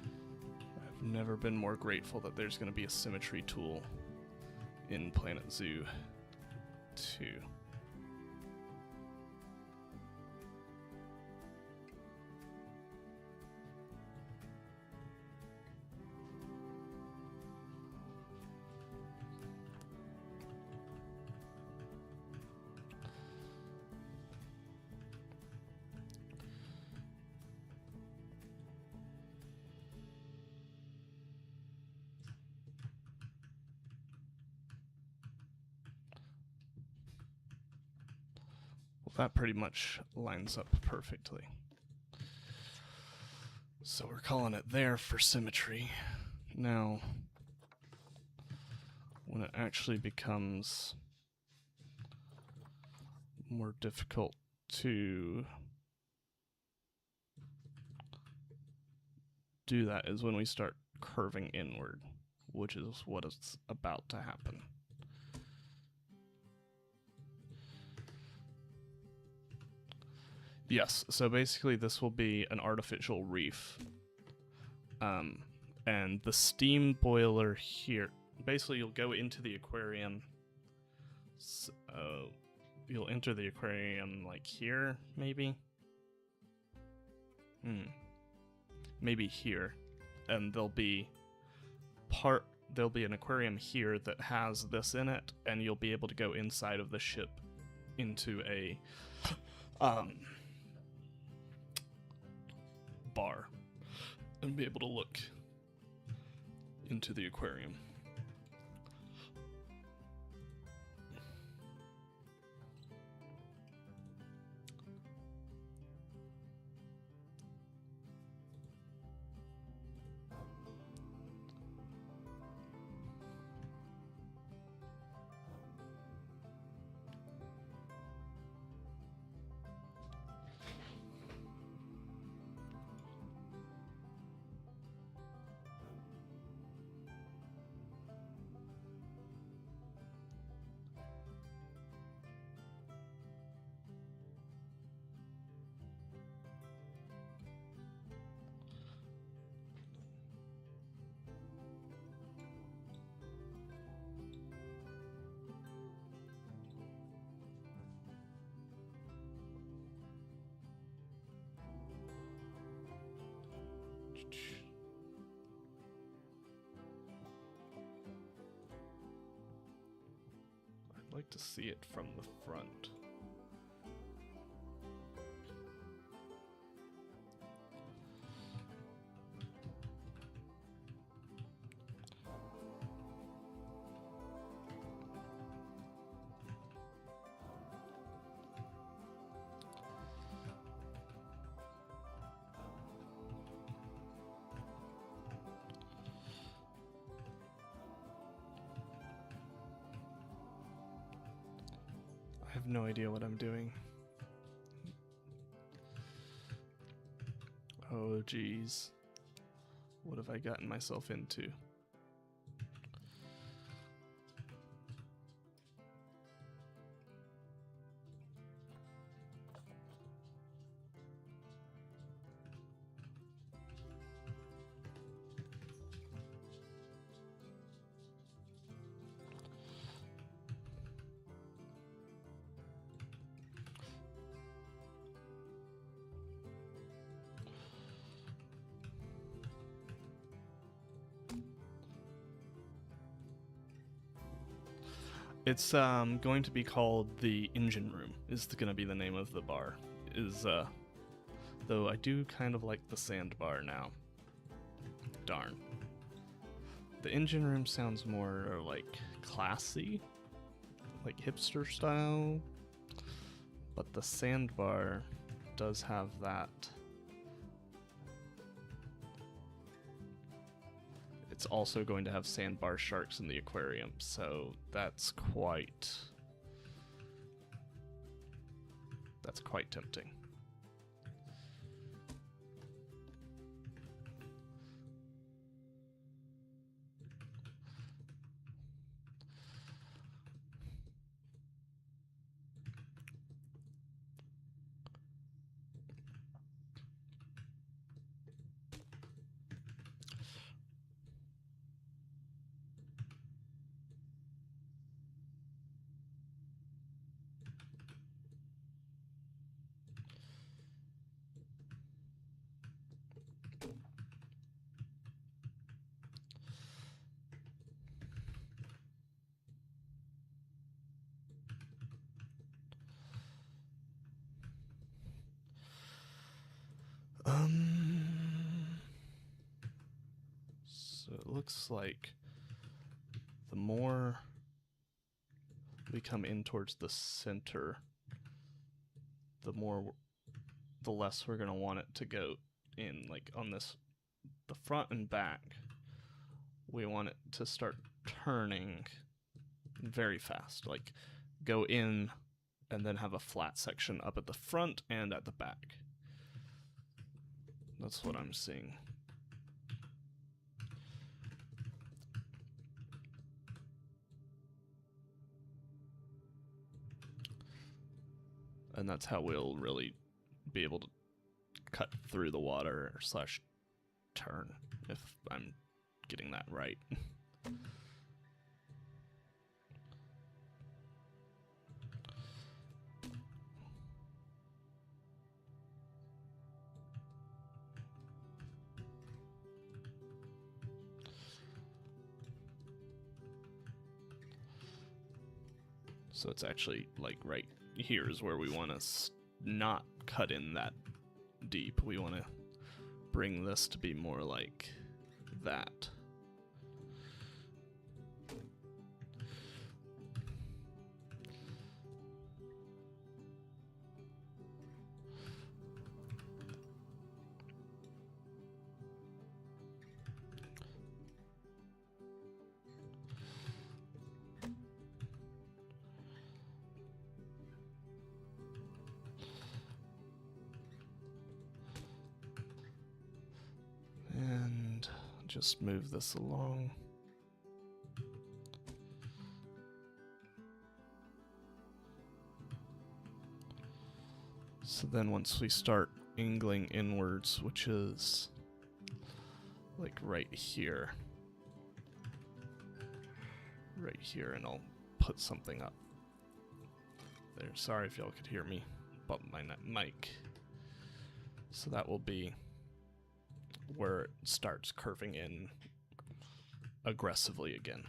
I've never been more grateful that there's gonna be a symmetry tool in Planet Zoo 2. That pretty much lines up perfectly. So we're calling it there for symmetry. Now, when it actually becomes more difficult to do that is when we start curving inward, which is what is about to happen. Yes, so basically this will be an artificial reef. And the steam boiler here, basically you'll go into the aquarium. So, you'll enter the aquarium like here, maybe? Maybe here. And there'll be an aquarium here that has this in it, and you'll be able to go inside of the ship into a bar and be able to look into the aquarium. I'd like to see it from the front. have no idea what I'm doing. Oh, geez. What have I gotten myself into? It's going to be called the Engine Room. Is going to be the name of the bar. Though I do kind of like the sandbar now. Darn. The Engine Room sounds more like classy, like hipster style. But the sandbar does have that. It's also going to have sandbar sharks in the aquarium, so that's quite tempting. So it looks like the more we come in towards the center, the less we're going to want it to go in. Like on the front and back, we want it to start turning very fast. Like go in and then have a flat section up at the front and at the back. That's what I'm seeing. And that's how we'll really be able to cut through the water / turn, if I'm getting that right. So it's actually like right here is where we want to not cut in that deep. We want to bring this to be more like that. And just move this along. So then once we start angling inwards, which is like right here, and I'll put something up there. Sorry if y'all could hear me bump my mic. So that will be where it starts curving in aggressively again.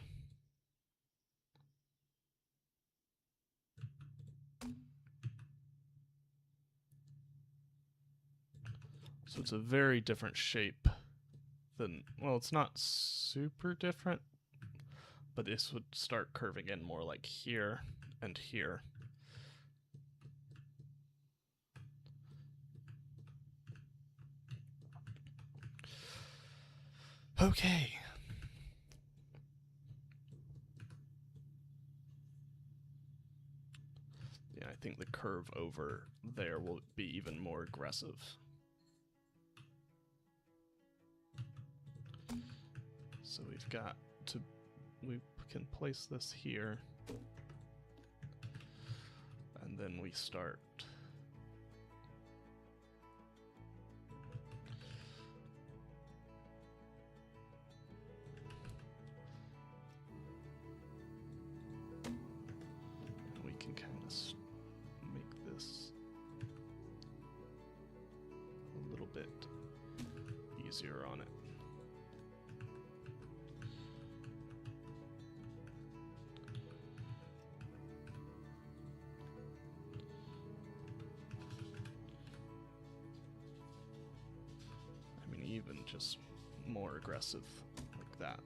So it's a very different shape than, well, it's not super different, but this would start curving in more like here and here. Okay. Yeah, I think the curve over there will be even more aggressive. So we've got to, we can place this here, and then we start. And we can kind of make this a little bit easier on it. Even just more aggressive like that.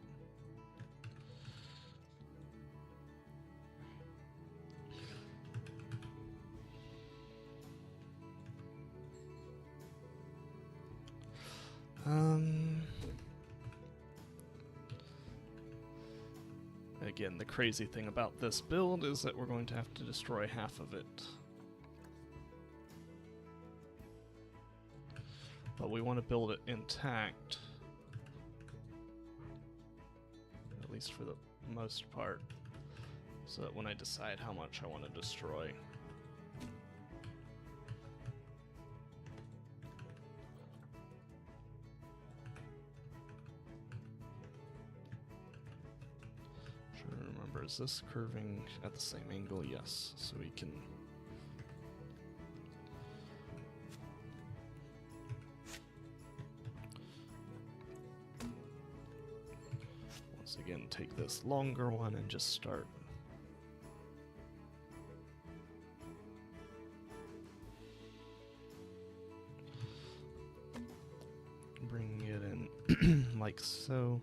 Again, the crazy thing about this build is that we're going to have to destroy half of it. But we want to build it intact, at least for the most part, so that when I decide how much I want to destroy, I'm trying to remember, is this curving at the same angle? Yes, so we can. Again, take this longer one and just start. Bringing it in like so.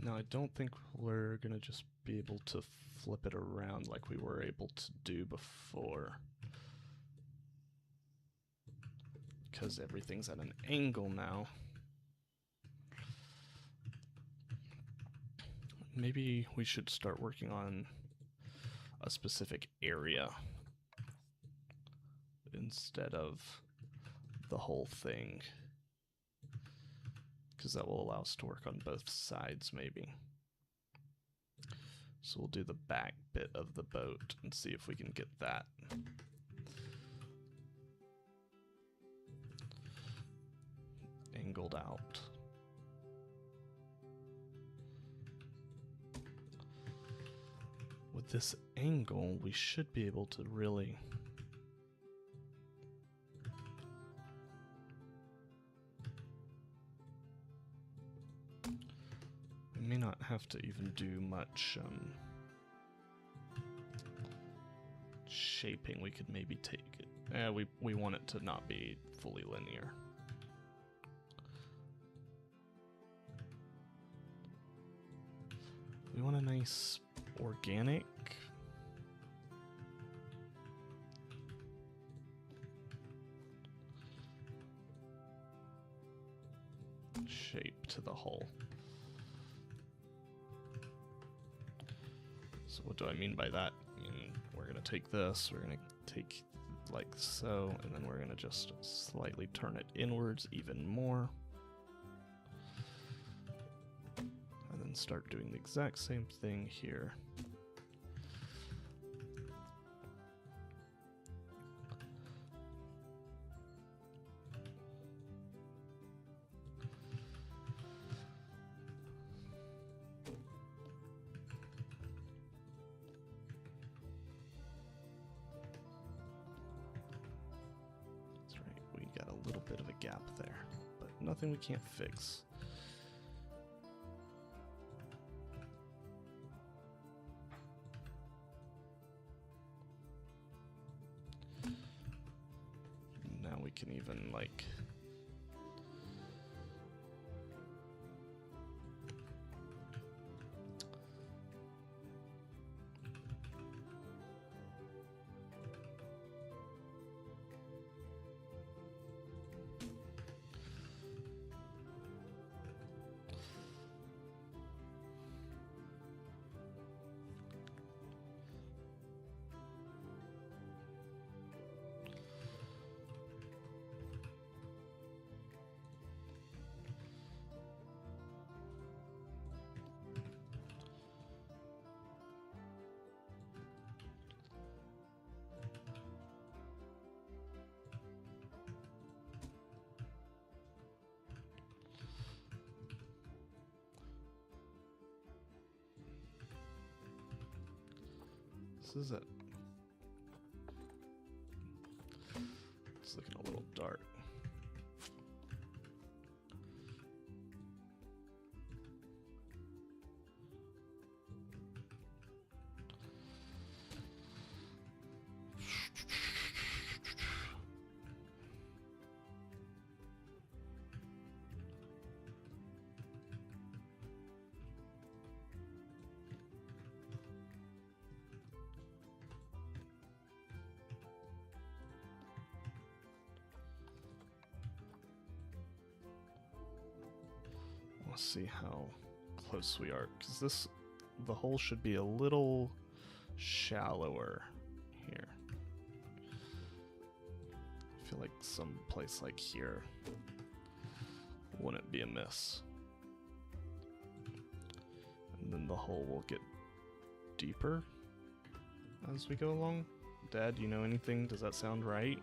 Now, I don't think we're going to just be able to flip it around like we were able to do before, because everything's at an angle now. Maybe we should start working on a specific area instead of the whole thing, because that will allow us to work on both sides maybe. So we'll do the back bit of the boat and see if we can get that. Angled out. With this angle, we should be able to really may not have to even do much shaping. We could maybe take it. We want it to not be fully linear. We want a nice organic shape to the hull. So what do I mean by that? We're going to take this, we're going to take like so, and then we're going to just slightly turn it inwards even more. And then start doing the exact same thing here. bit of a gap there, but nothing we can't fix. Now we can even like this is it. It's looking a little dark. Let's see how close we are, because the hole should be a little shallower here. I feel like some place like here wouldn't be amiss. And then the hole will get deeper as we go along. Dad, do you know anything? Does that sound right?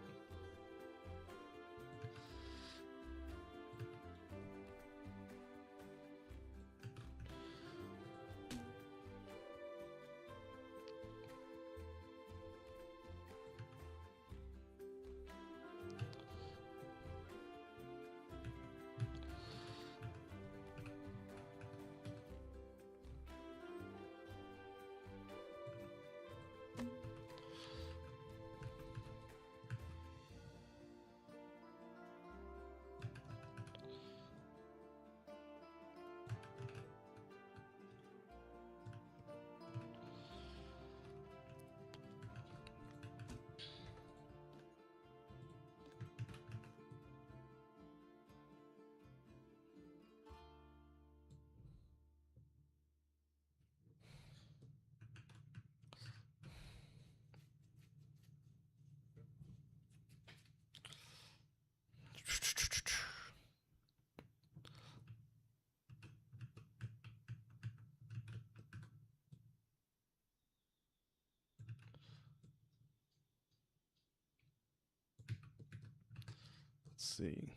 Let's see.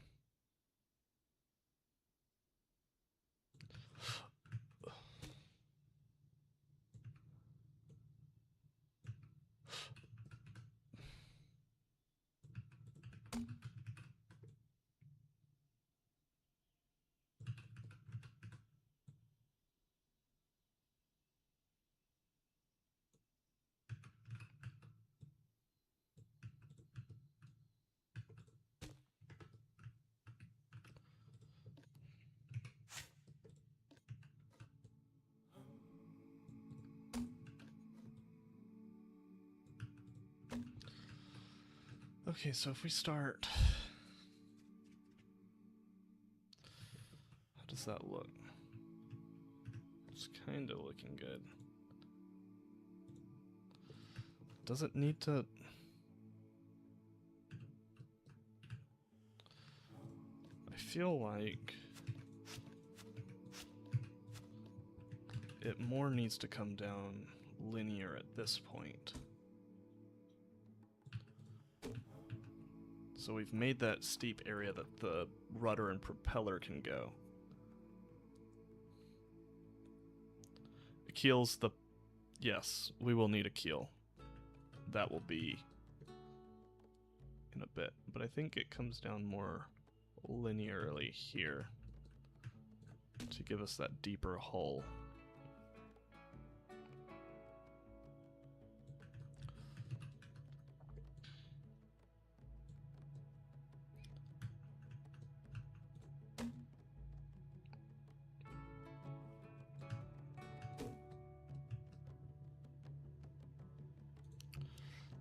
Okay, so if we start, how does that look? It's kind of looking good. Does it need to? I feel like it more needs to come down linear at this point. So we've made that steep area that the rudder and propeller can go. Keel's the... Yes, we will need a keel. That will be in a bit. But I think it comes down more linearly here to give us that deeper hull.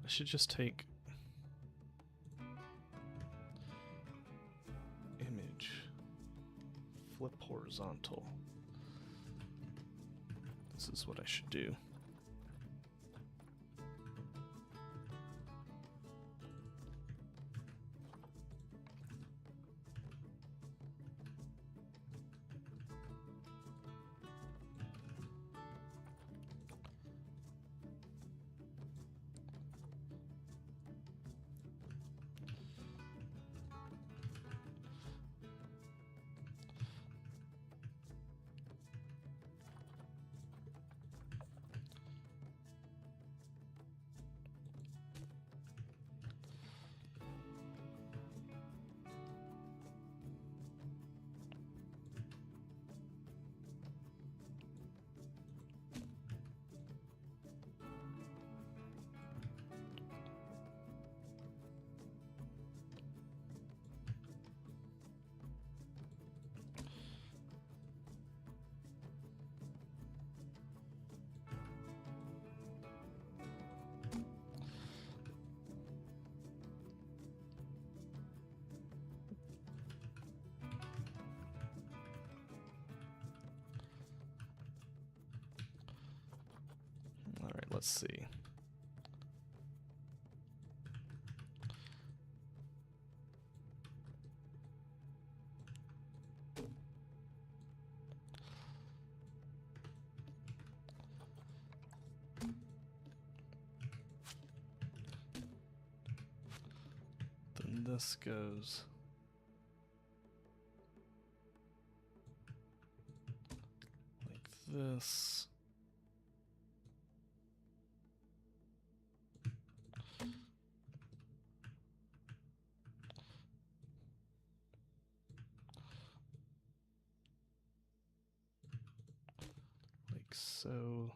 I should just take image, flip horizontal. This is what I should do. All right, let's see. Then this goes like this. Like so.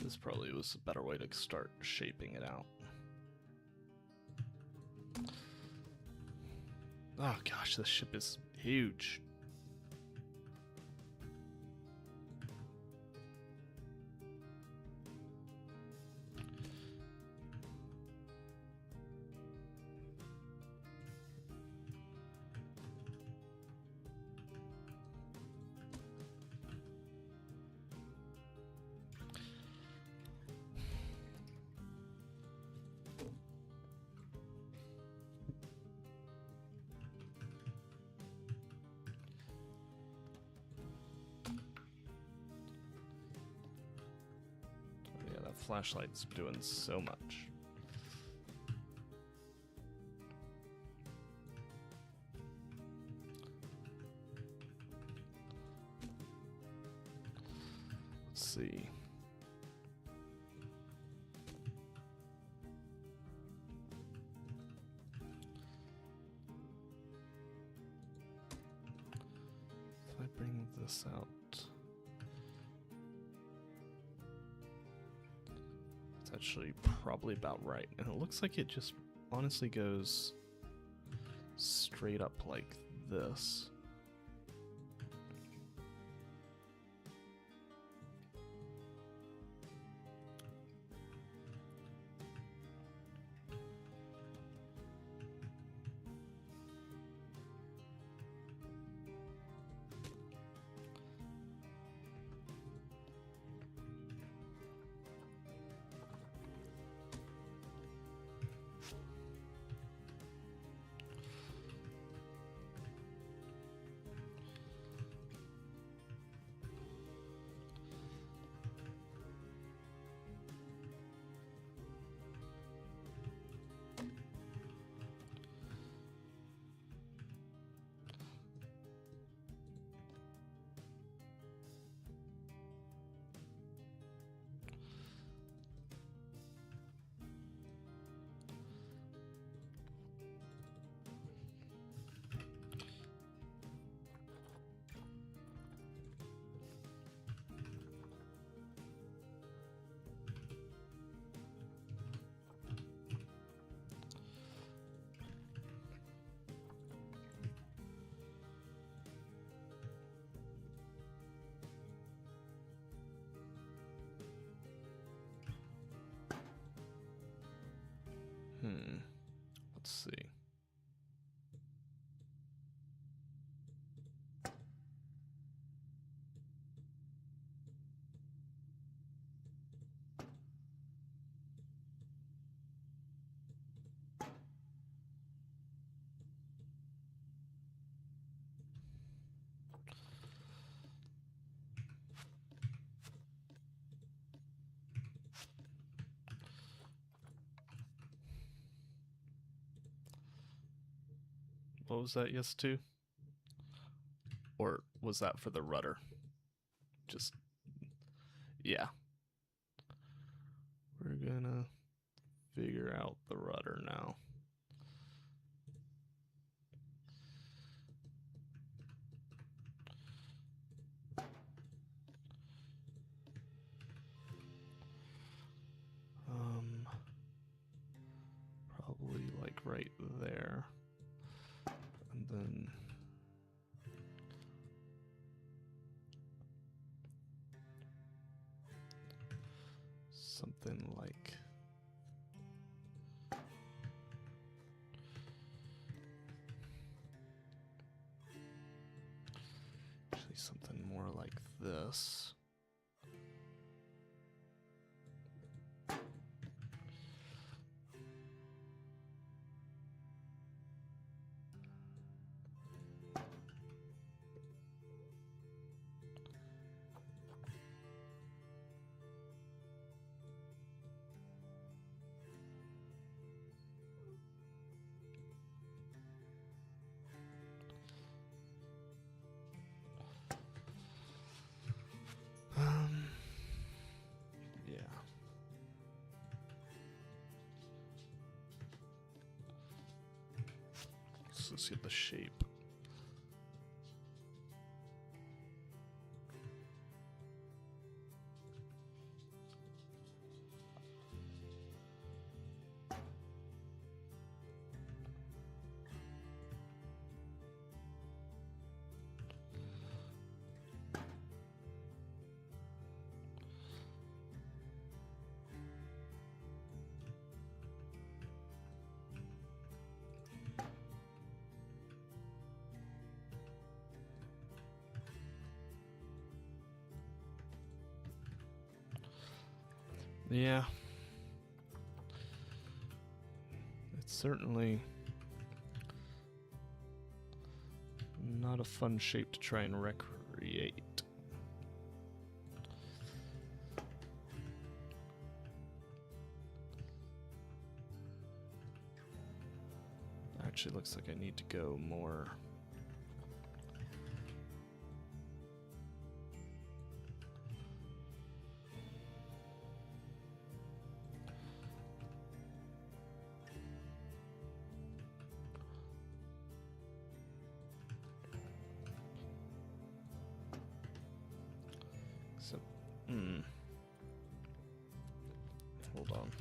This probably was a better way to start shaping it out. Oh gosh, this ship is huge. Flashlight's doing so much. Let's see. If I bring this out, actually probably about right, and it looks like it just honestly goes straight up like this. Let's see. What was that yes to? Or was that for the rudder? Just, yeah. We're gonna figure out the rudder now. Probably like right there. And then something like actually something more like this. Yeah. So let's get the shape. Yeah. It's certainly not a fun shape to try and recreate. Actually looks like I need to go more so hold on.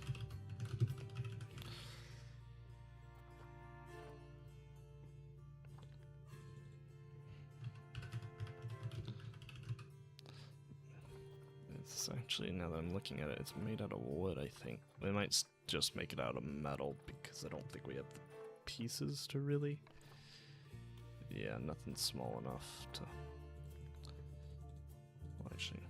It's actually, now that I'm looking at it, it's made out of wood, I think. We might just make it out of metal because I don't think we have the pieces to really. Yeah, nothing small enough to. Well, actually.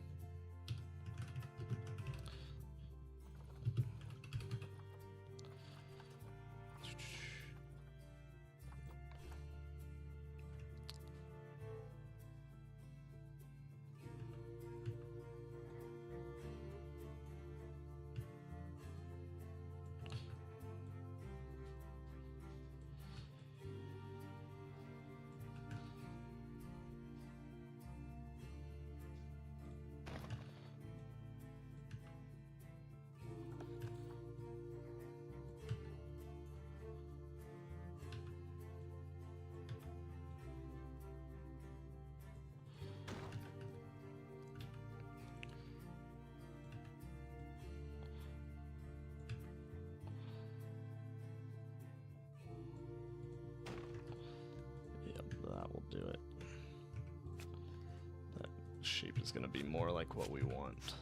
That will do it. That shape is going to be more like what we want.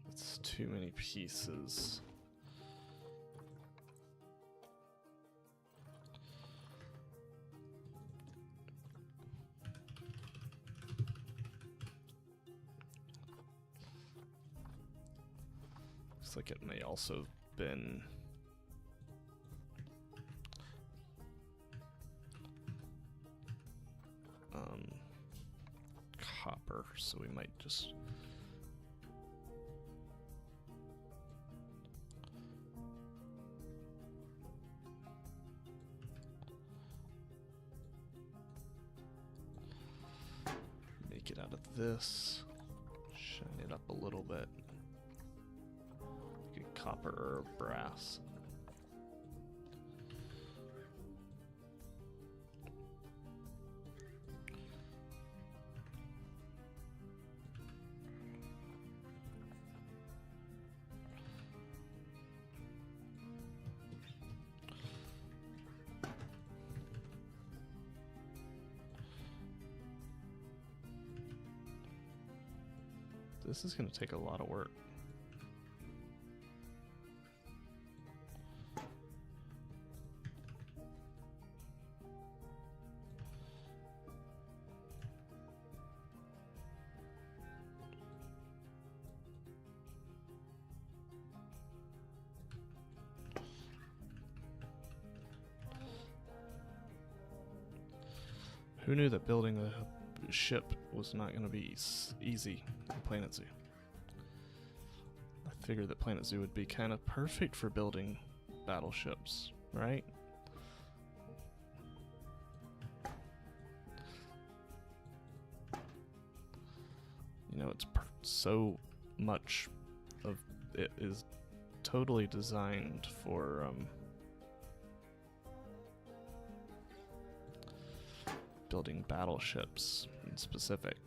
It's too many pieces. Looks like it may also have been copper, so we might just make it out of this, shine it up a little bit. Get copper or brass. This is going to take a lot of work. Who knew that building a ship was not going to be easy in Planet Zoo? I figured that Planet Zoo would be kind of perfect for building battleships, right? You know, it's so much of it is totally designed for building battleships in specific.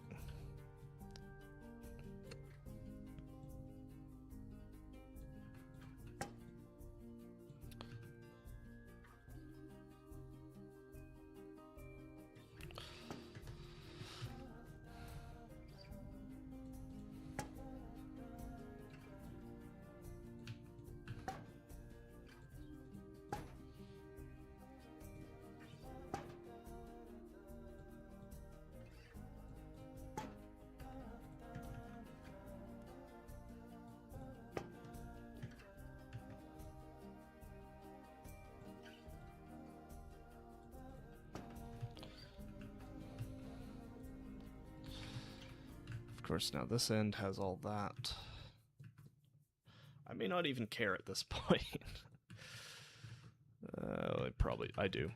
Of course, now this end has all that. I may not even care at this point. I do.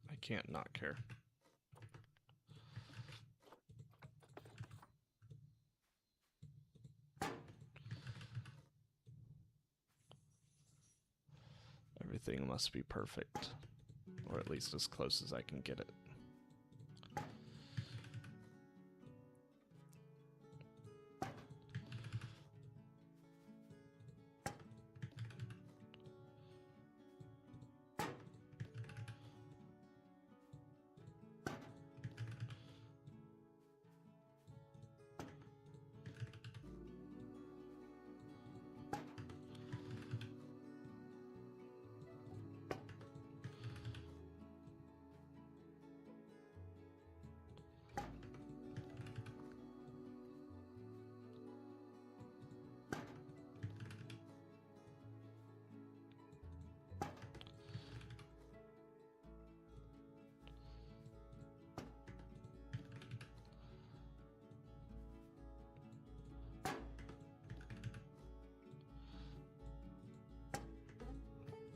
I can't not care. Everything must be perfect, or at least as close as I can get it.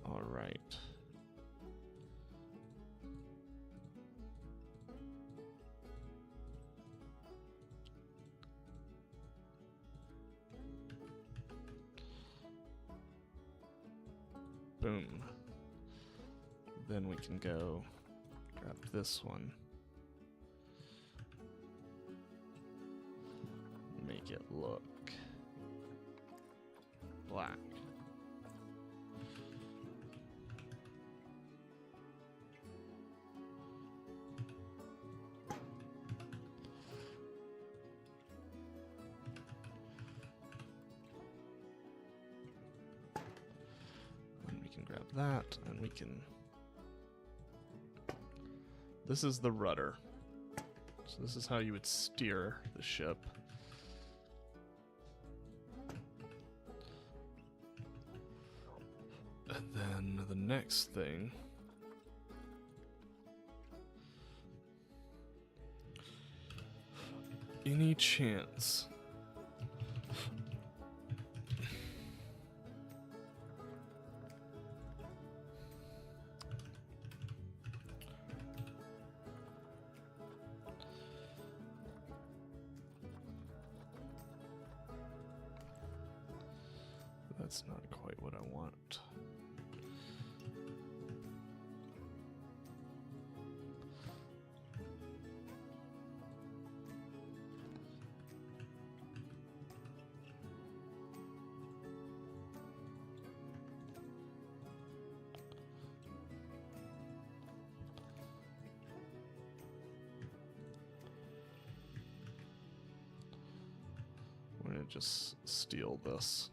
All right. Boom. Then we can go grab this one. Make it look black. And we can grab that, and we can... This is the rudder. So this is how you would steer the ship. And then the next thing any chance that's not quite what I want. We're gonna just steal this.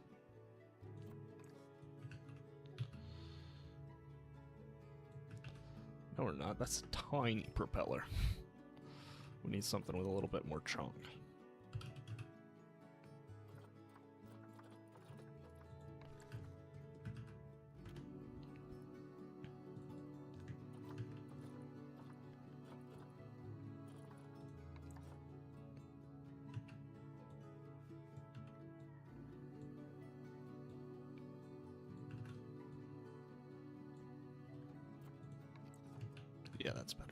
No, we're not. That's a tiny propeller. We need something with a little bit more chunk. Yeah, that's better.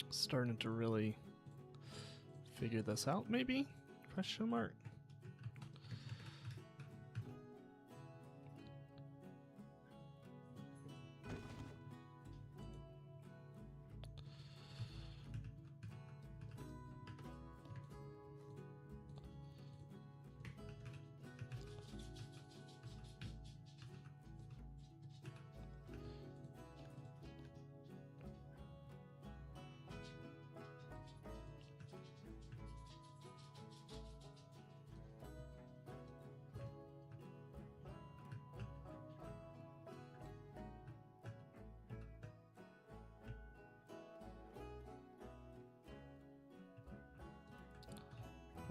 Starting to really figure this out, maybe? Question mark.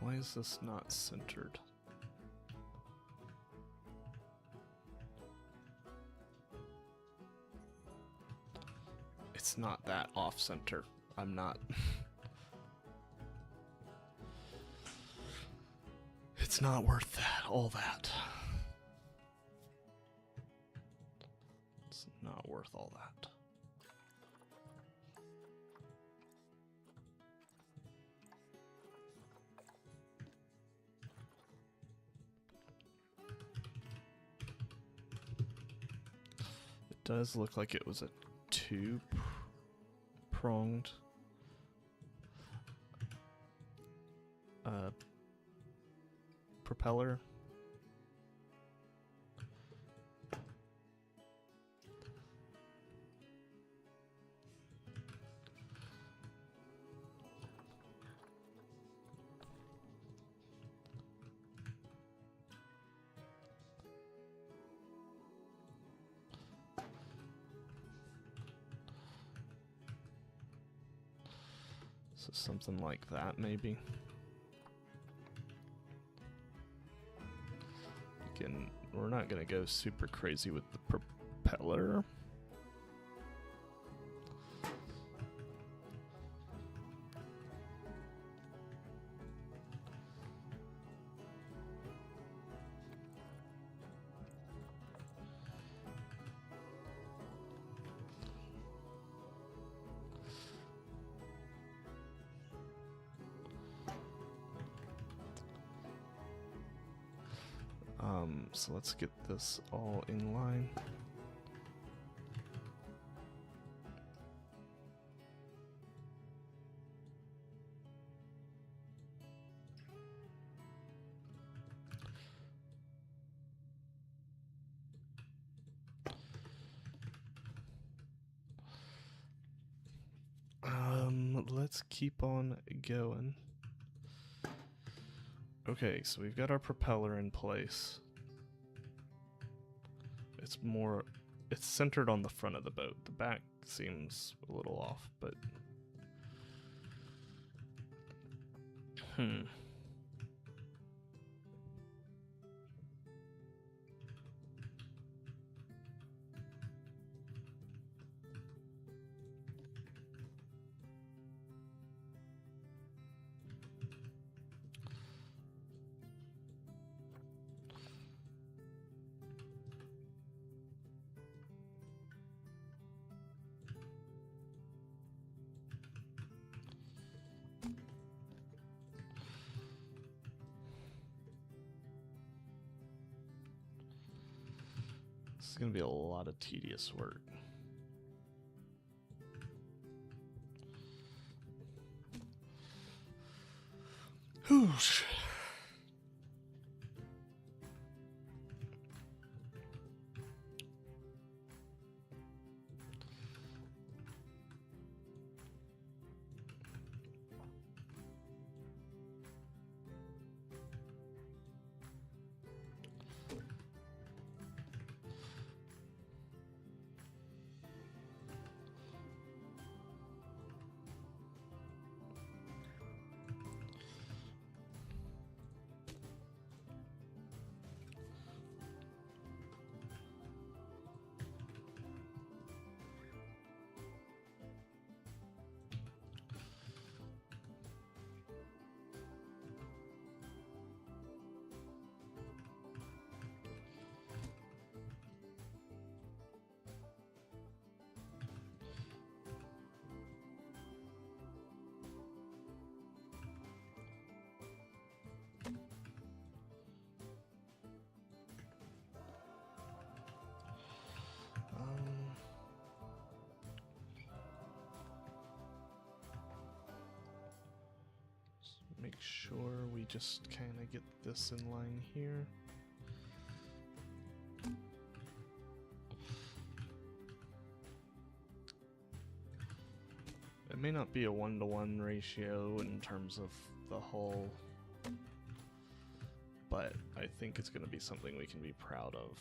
Why is this not centered? It's not that off center. I'm not. It's not worth that, all that. It's not worth all that. It does look like it was a two-pronged propeller. So something like that, maybe. Again, we're not gonna go super crazy with the propeller. So let's get this all in line. Let's keep on going. Okay, so we've got our propeller in place. It's centered on the front of the boat. The back seems a little off, but this is going to be a lot of tedious work. Whoosh. Make sure we just kind of get this in line here. It may not be a 1-to-1 ratio in terms of the hull, but I think it's going to be something we can be proud of.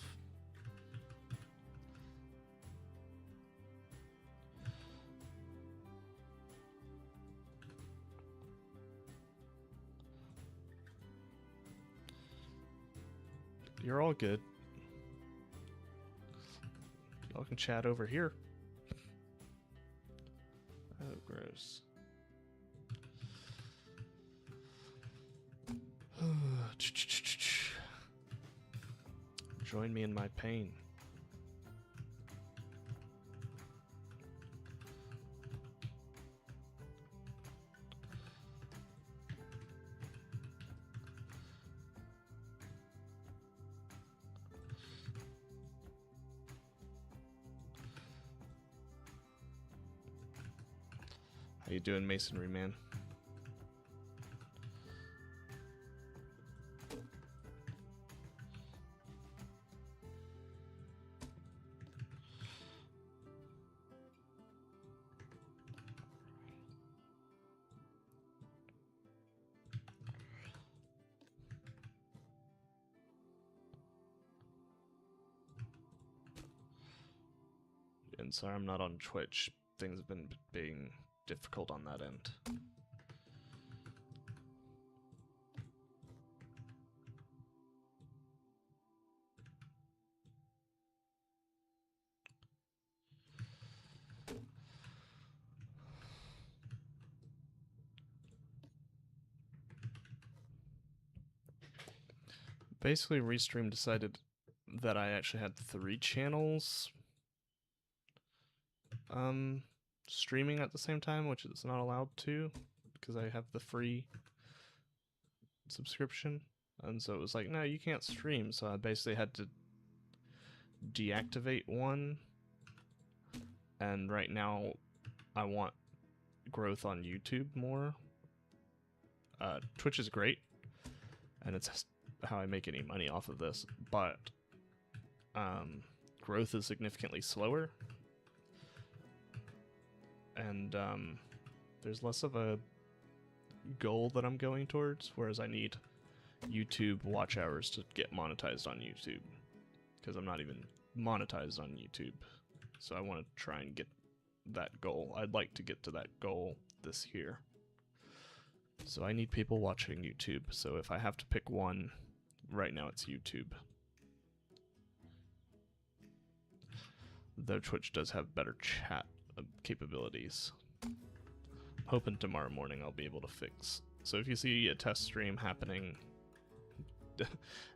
You're all good. Y'all can chat over here. Oh, gross. Join me in my pain. How you doing, Masonry Man? And sorry I'm not on Twitch. Things have been being difficult on that end. Basically, Restream decided that I actually had 3 channels streaming at the same time, which is not allowed to because I have the free subscription. And so it was like, no, you can't stream. So I basically had to deactivate one. And right now I want growth on YouTube more. Twitch is great, and it's how I make any money off of this, but growth is significantly slower. And there's less of a goal that I'm going towards, whereas I need YouTube watch hours to get monetized on YouTube, because I'm not even monetized on YouTube. So I want to try and get that goal. I'd like to get to that goal this year. So I need people watching YouTube. So if I have to pick one, right now it's YouTube. Though Twitch does have better chat capabilities. Hoping tomorrow morning I'll be able to fix. So if you see a test stream happening,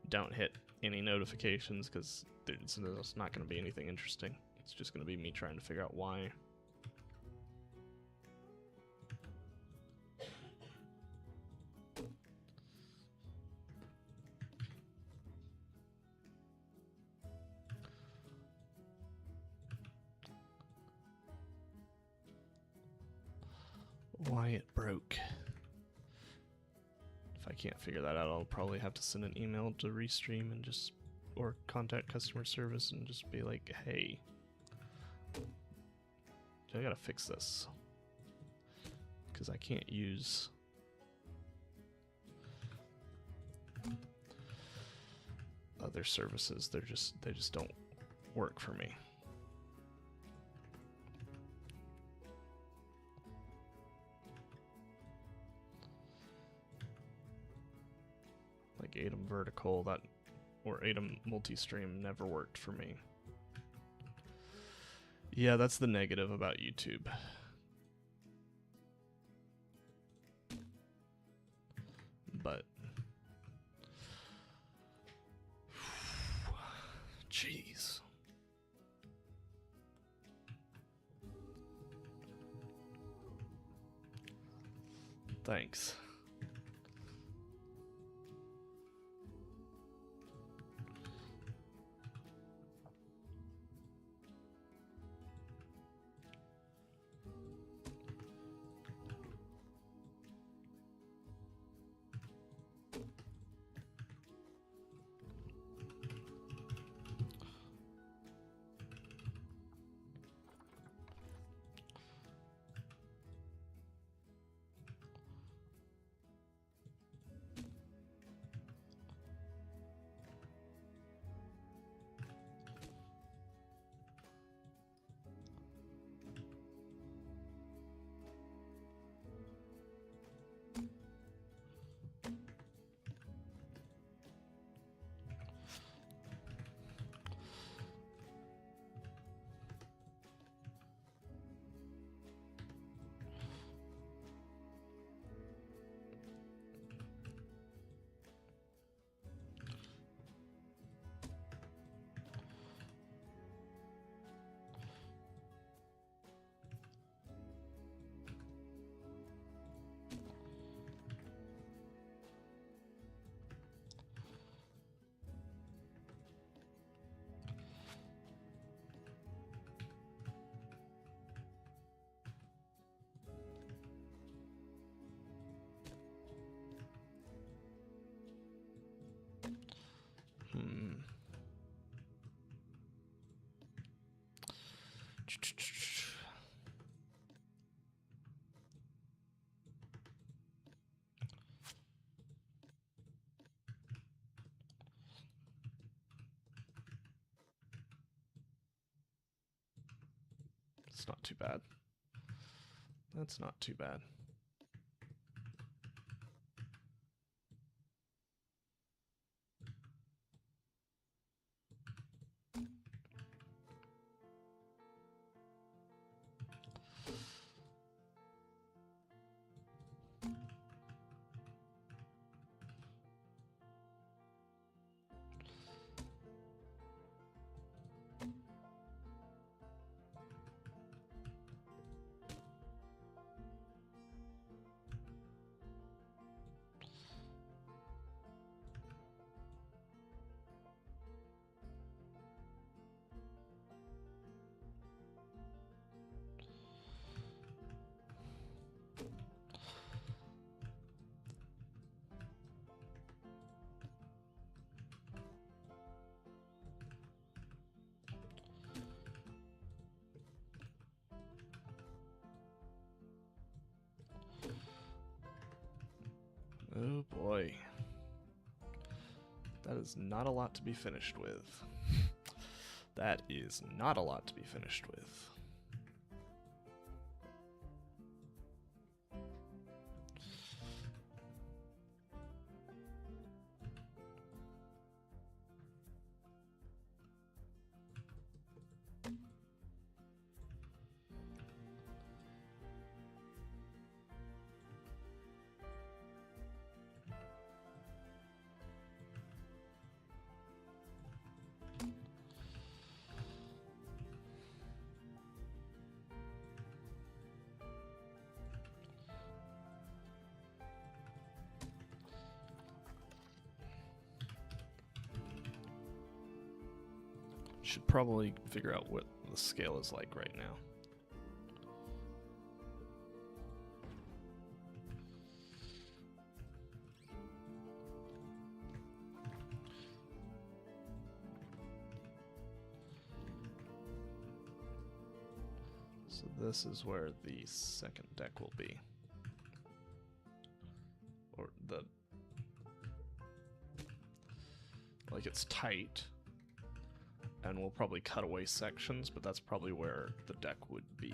don't hit any notifications, because there's not going to be anything interesting. It's just going to be me trying to figure out why. Why it broke. If I can't figure that out, I'll probably have to send an email to Restream and just, or contact customer service and just be like, hey, I gotta fix this, because I can't use other services. They just don't work for me. Like Atom Vertical, that, or Atom Multistream never worked for me. Yeah, that's the negative about YouTube. But jeez. Thanks. It's not too bad. That's not too bad. Oh boy. That is not a lot to be finished with. That is not a lot to be finished with. Should probably figure out what the scale is like right now. So this is where the second deck will be. Or the... like it's tight. And we'll probably cut away sections, but that's probably where the deck would be.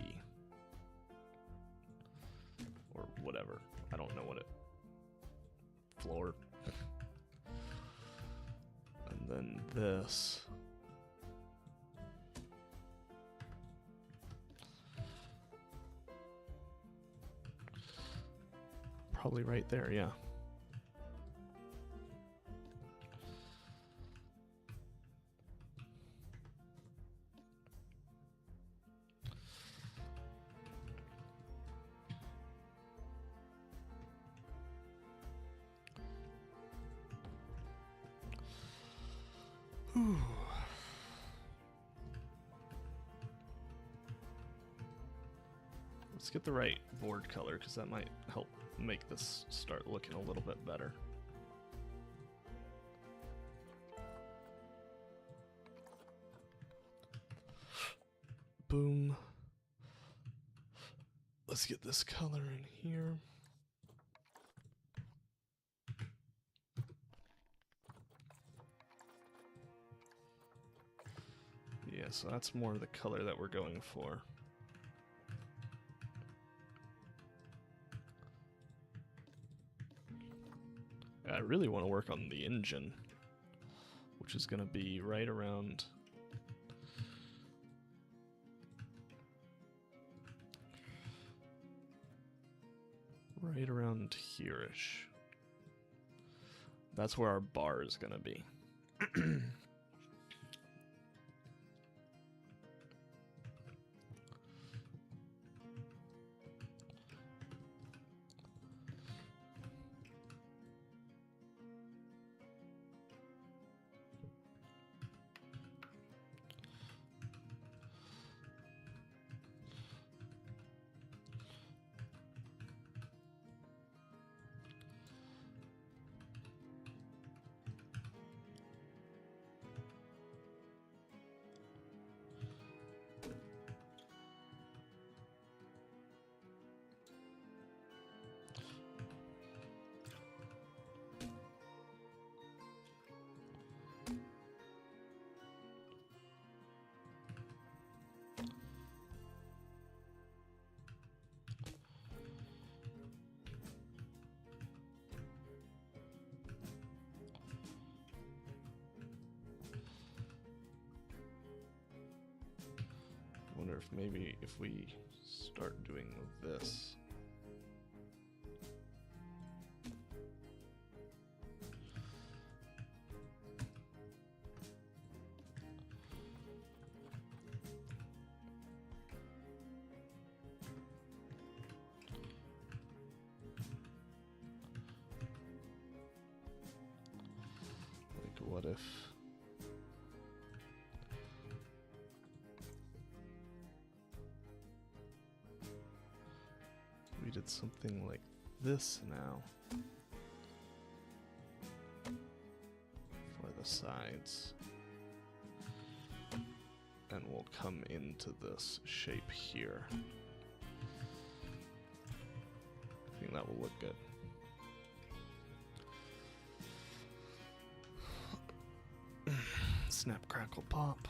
Or whatever. I don't know what it... floor. And then this. Probably right there, yeah. Whew. Let's get the right board color, because that might help make this start looking a little bit better. Boom. Let's get this color in here. Yeah, so that's more the color that we're going for. I really want to work on the engine, which is going to be right around... right around here-ish. That's where our bar is going to be. wonder if maybe if we start doing this. Like, what if we did something like this now for the sides, and we'll come into this shape here. I think that will look good. Snap, crackle, pop.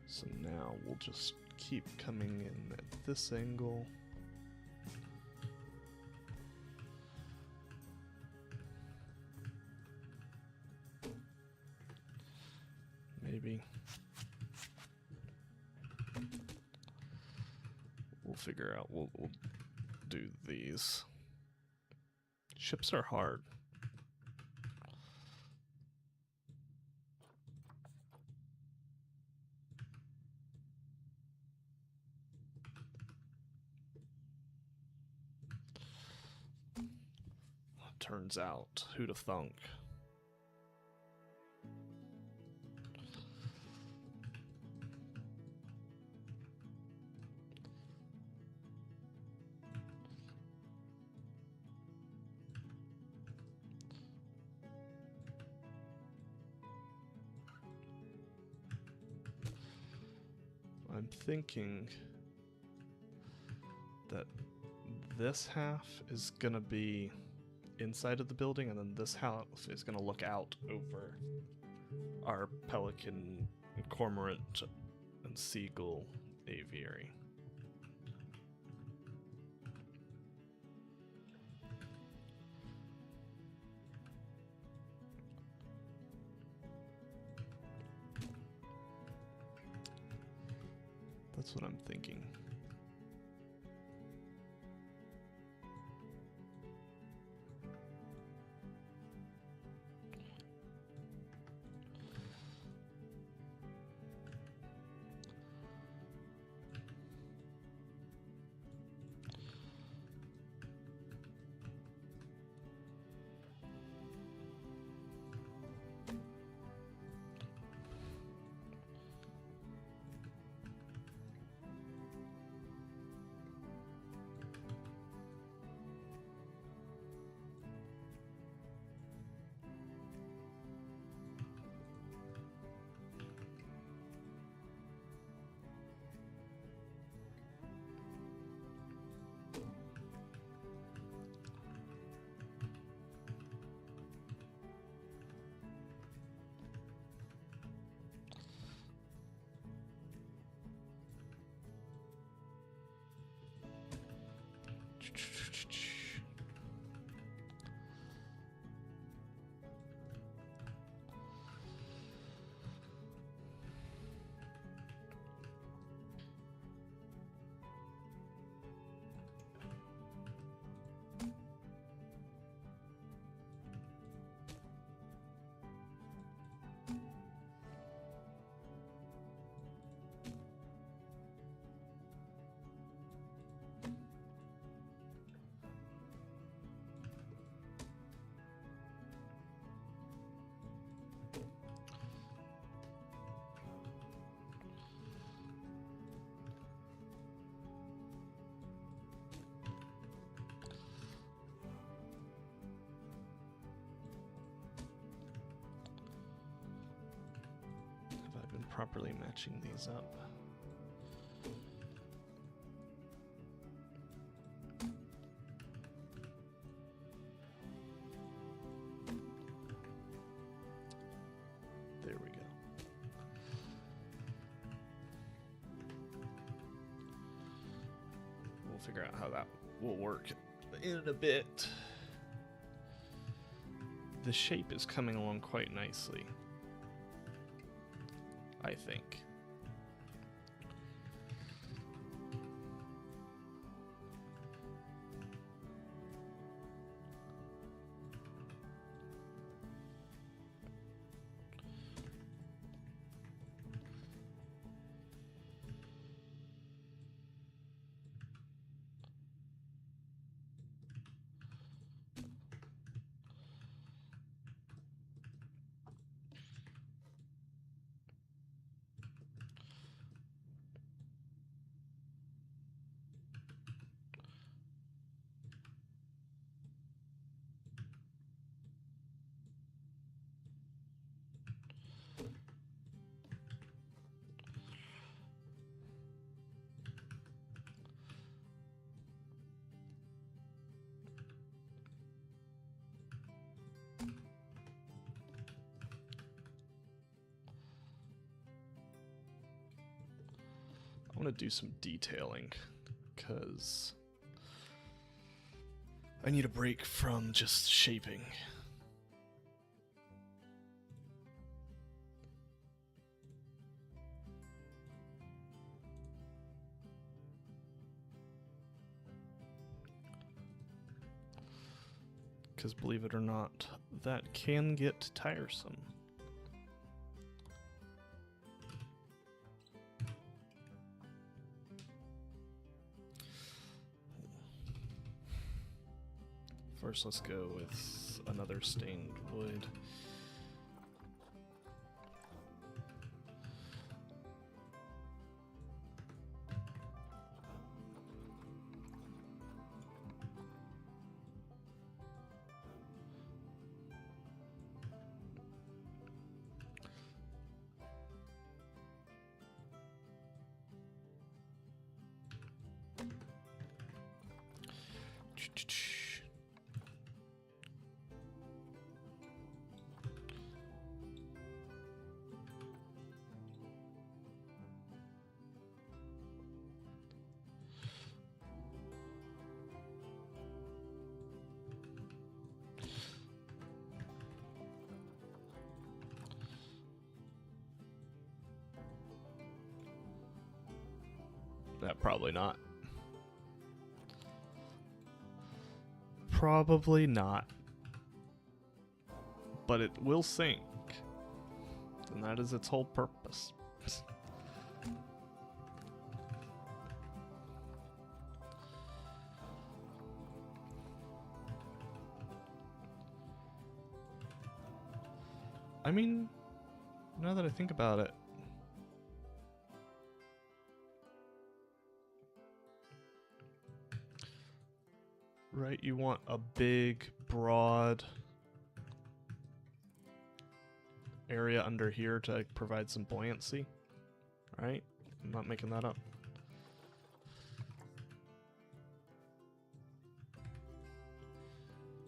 So now we'll just keep coming in at this angle. Maybe. We'll figure out, we'll do these. Ships are hard. Turns out, who'd have thunk? I'm thinking that this half is gonna be inside of the building, and then this house is going to look out over our pelican, cormorant, and seagull aviary. That's what I'm thinking. properly matching these up. There we go. We'll figure out how that will work in a bit. The shape is coming along quite nicely, I think. I want to do some detailing because I need a break from just shaping. Because believe it or not, that can get tiresome. First, let's go with another stained wood. Probably not. Probably not. But it will sink. And that is its whole purpose. I mean, now that I think about it, right, you want a big, broad area under here to provide some buoyancy, right? I'm not making that up.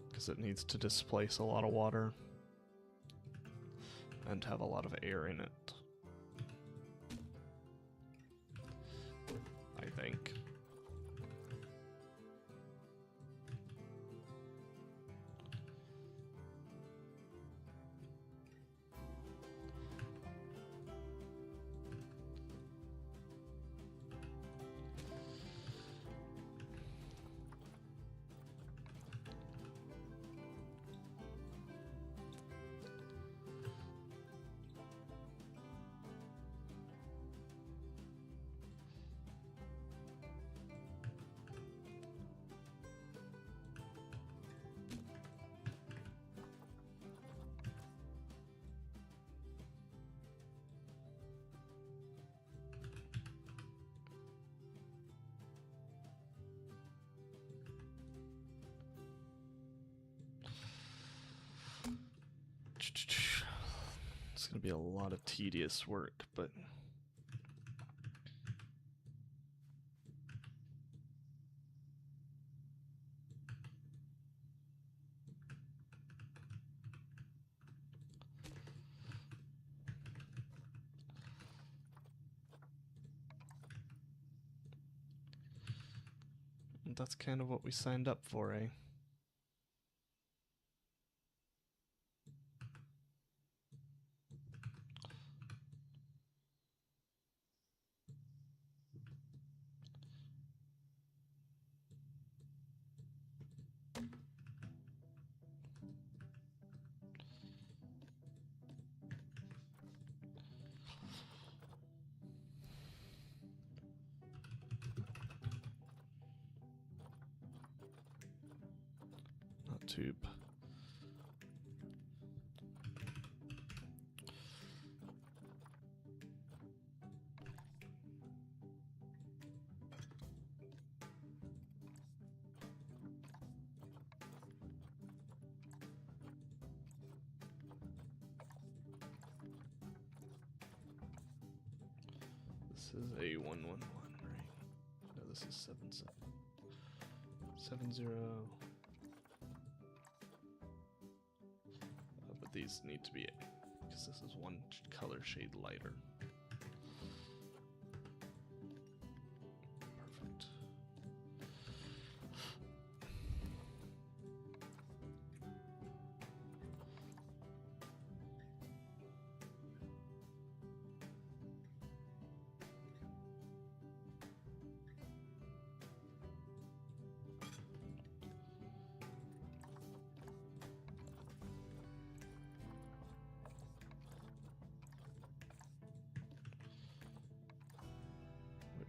Because it needs to displace a lot of water and have a lot of air in it, I think. going to be a lot of tedious work, but that's kind of what we signed up for, eh? Not tube. This is a 111, right? No, this is 77. 70. But these need to be, because this is one color shade lighter. Perfect.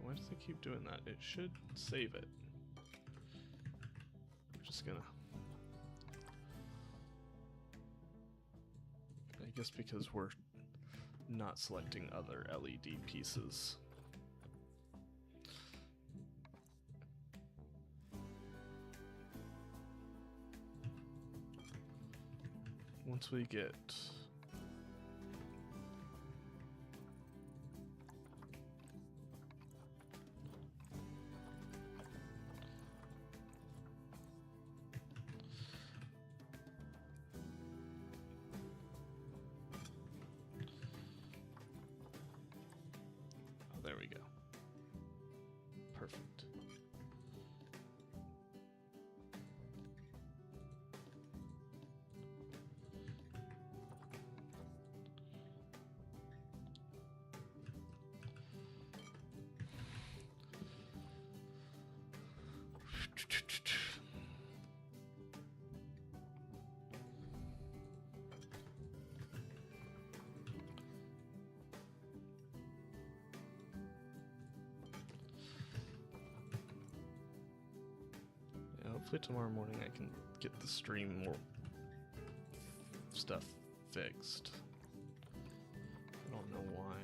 Why does it keep doing that? It should save it. I'm just gonna... I guess because we're not selecting other LED pieces. Once we get... There we go. Perfect. Hopefully tomorrow morning I can get the stream more stuff fixed. I don't know why.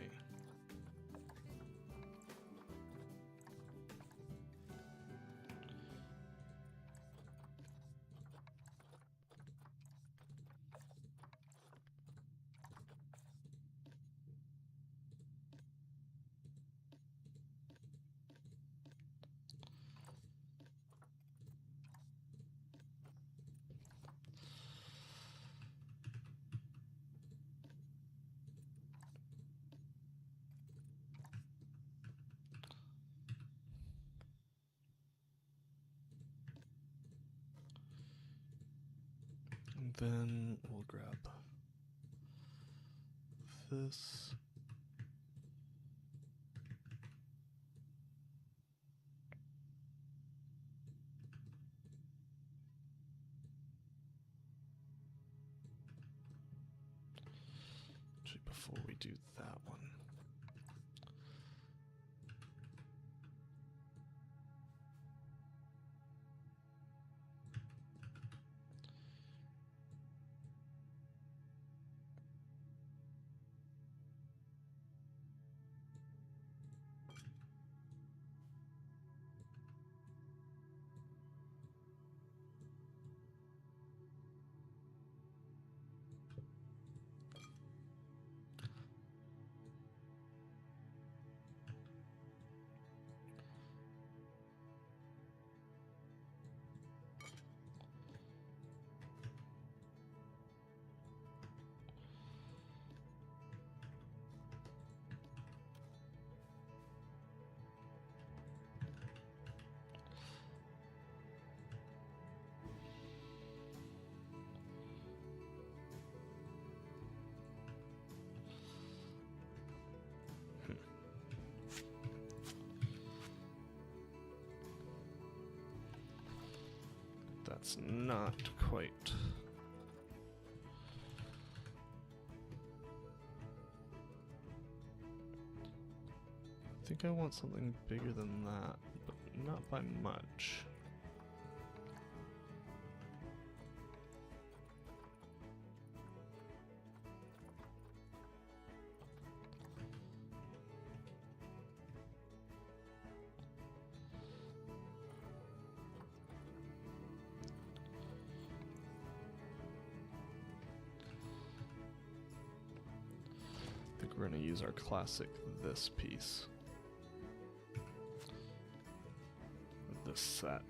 And then we'll grab this. Actually, before we do that one, That's not quite. I think I want something bigger than that, but not by much. I think we're going to use our classic this piece. This set.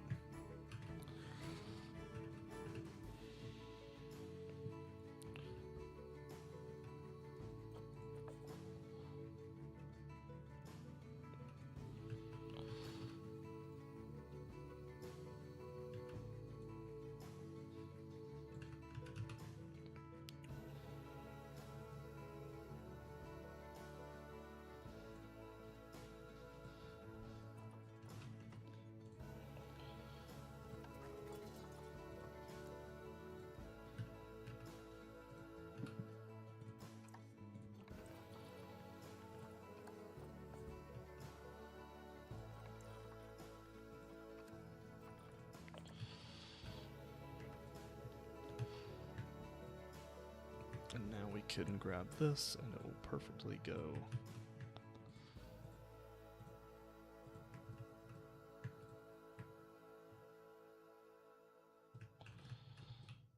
And now we can grab this and it will perfectly go.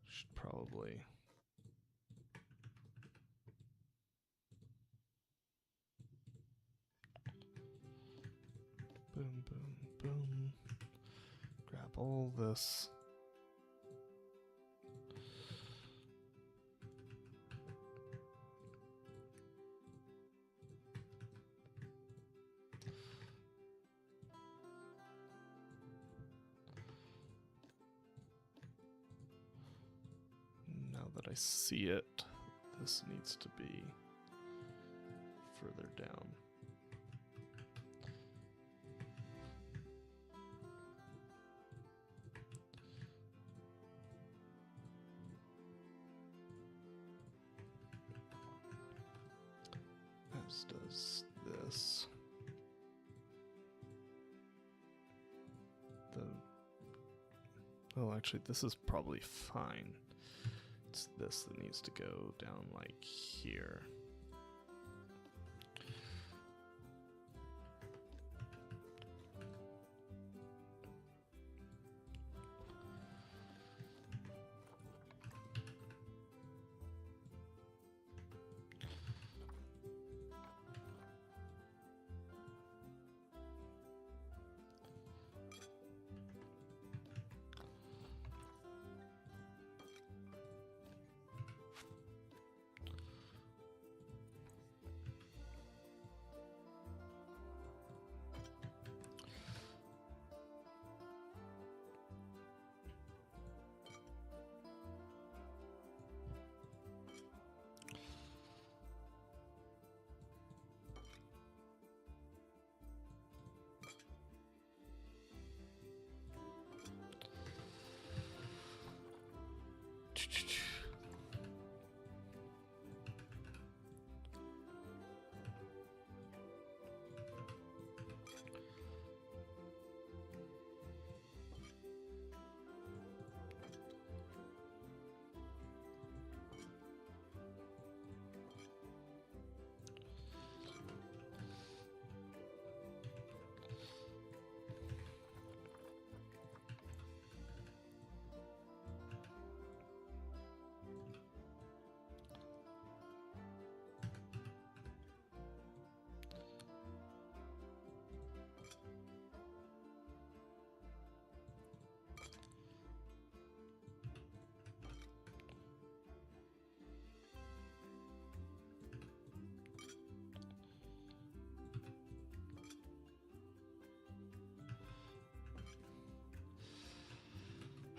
Should probably. Boom, boom, boom. Grab all this. Now that I see it, this needs to be further down. As does this. Oh, actually, this is probably fine. It's this that needs to go down like here.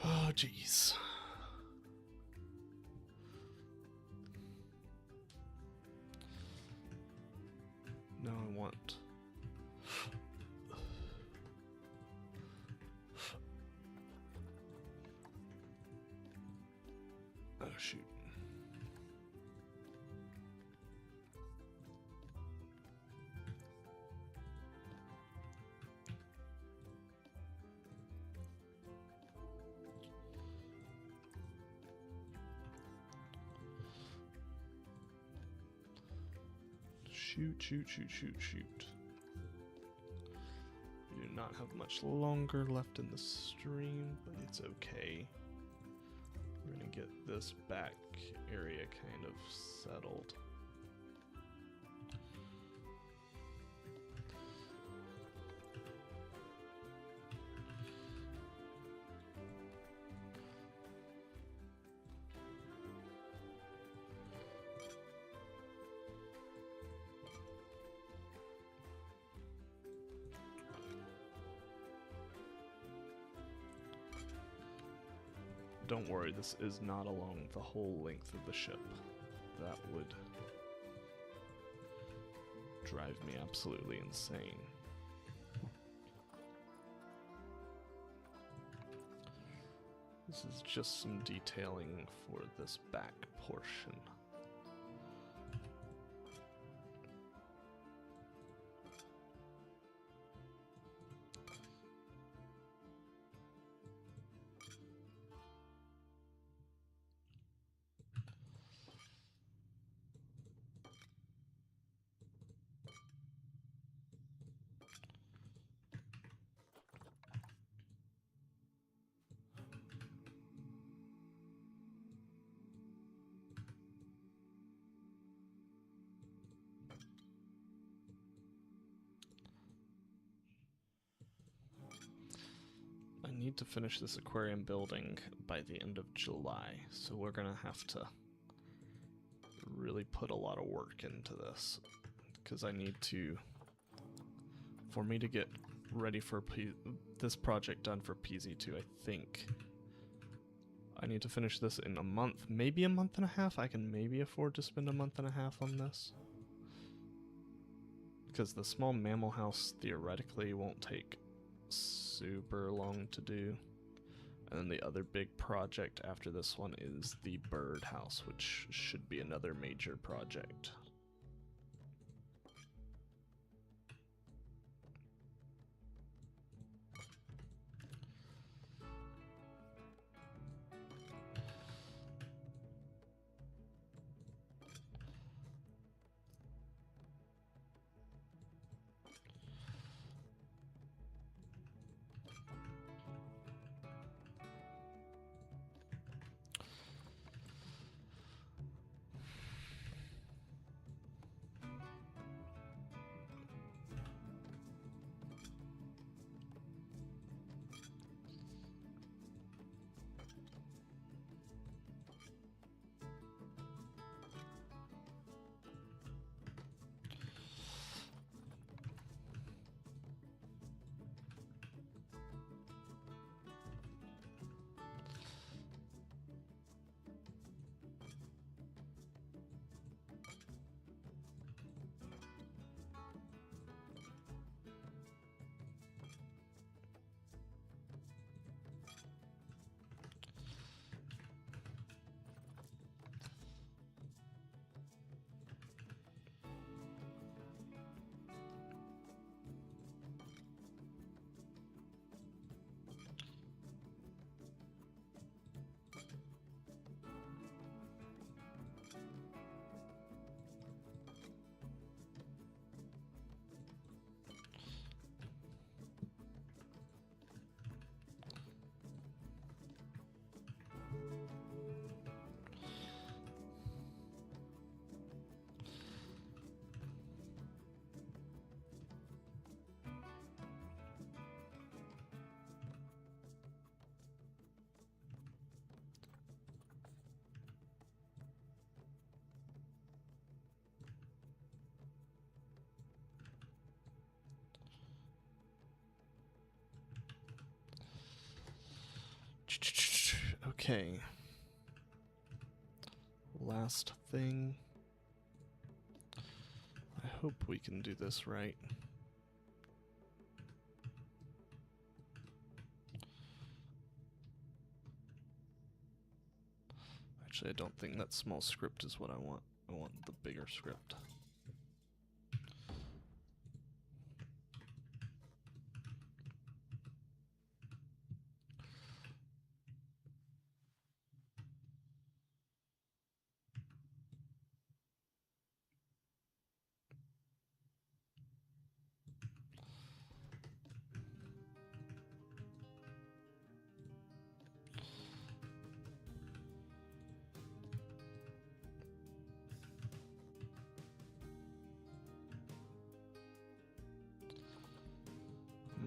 Oh, jeez. Now I want... shoot. Shoot. We do not have much longer left in the stream, but it's okay. We're gonna get this back area kind of settled. Don't worry, this is not along the whole length of the ship. That would drive me absolutely insane. This is just some detailing for this back portion. I need to finish this aquarium building by the end of July, so we're gonna have to really put a lot of work into this, because I need to, for me to get ready for this project done for PZ2, I think I need to finish this in a month, maybe a month and a half. I can maybe afford to spend a month and a half on this, because the small mammal house theoretically won't take super long to do. And then the other big project after this one is the bird house, which should be another major project. Okay. Last thing. I hope we can do this right. Actually, I don't think that small script is what I want. I want the bigger script.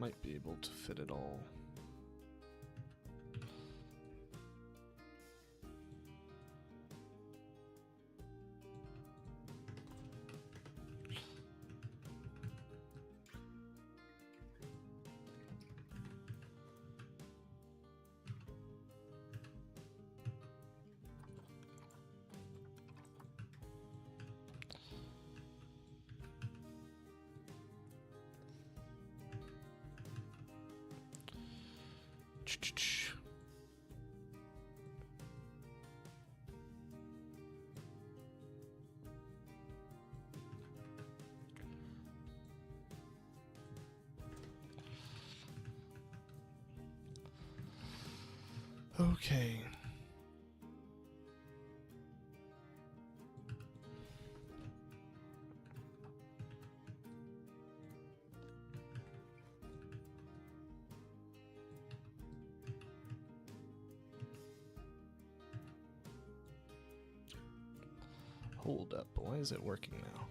Might be able to fit it all. Okay. Hold up, why is it working now?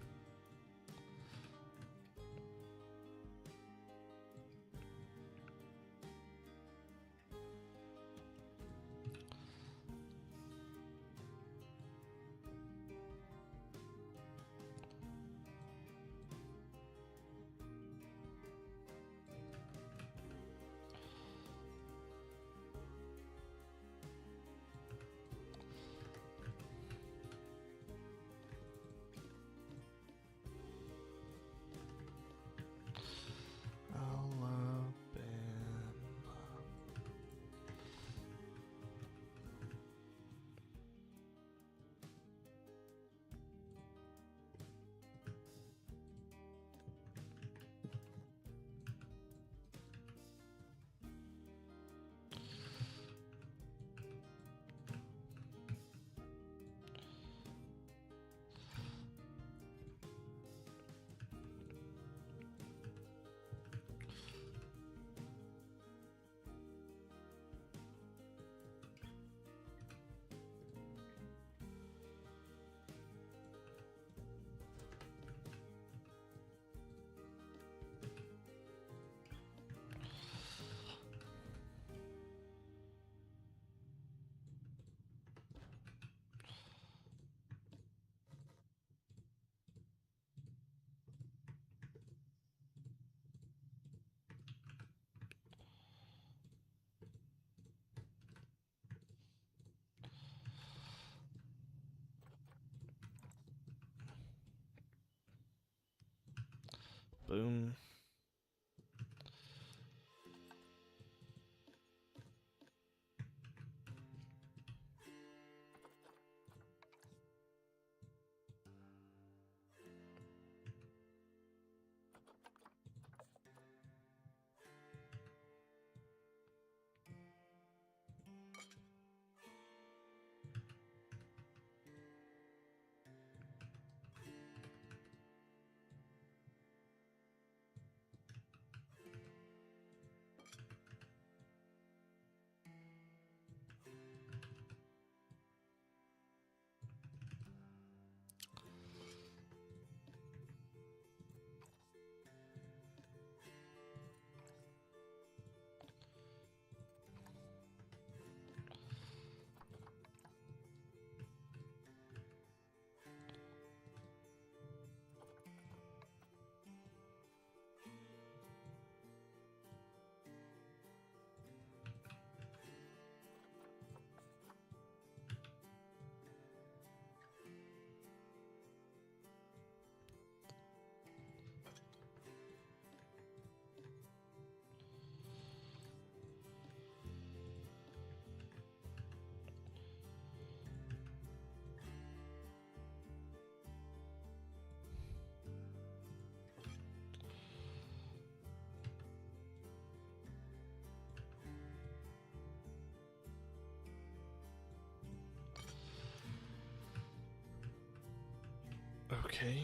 Okay.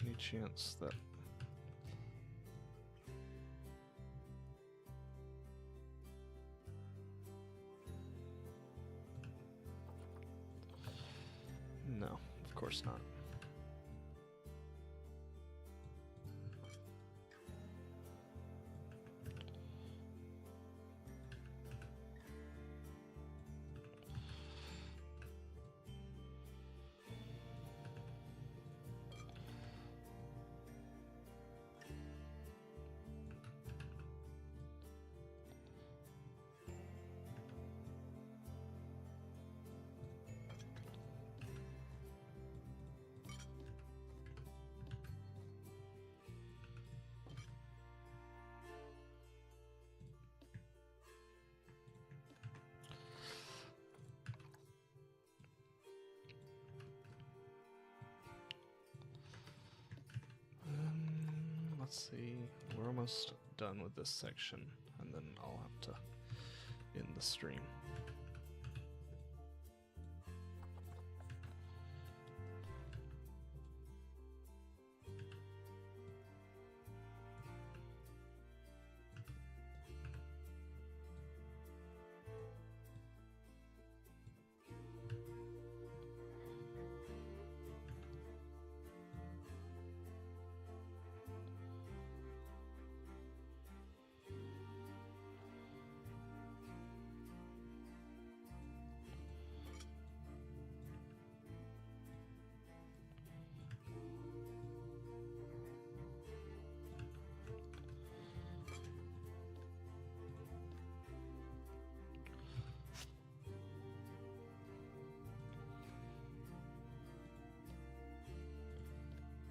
Any chance that... No, of course not. Let's see, we're almost done with this section, and then I'll have to end the stream.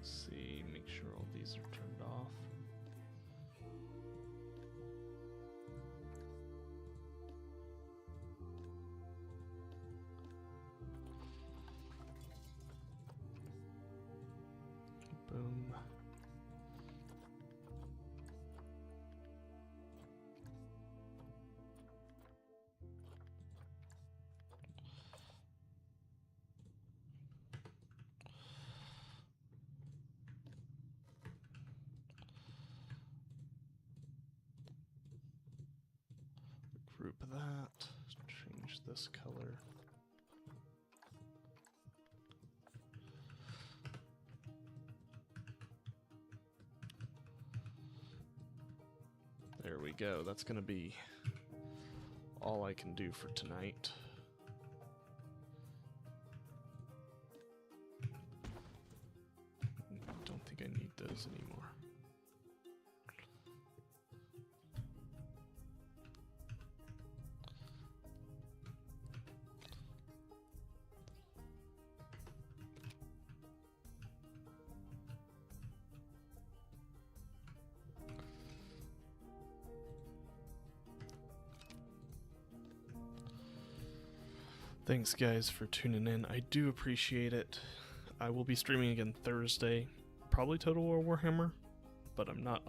See, make sure all these are turned off. Boom. Group that, change this color. There we go, that's gonna be all I can do for tonight. Don't think I need those anymore. Thanks guys for tuning in. I do appreciate it. I will be streaming again Thursday, probably Total War Warhammer, but I'm not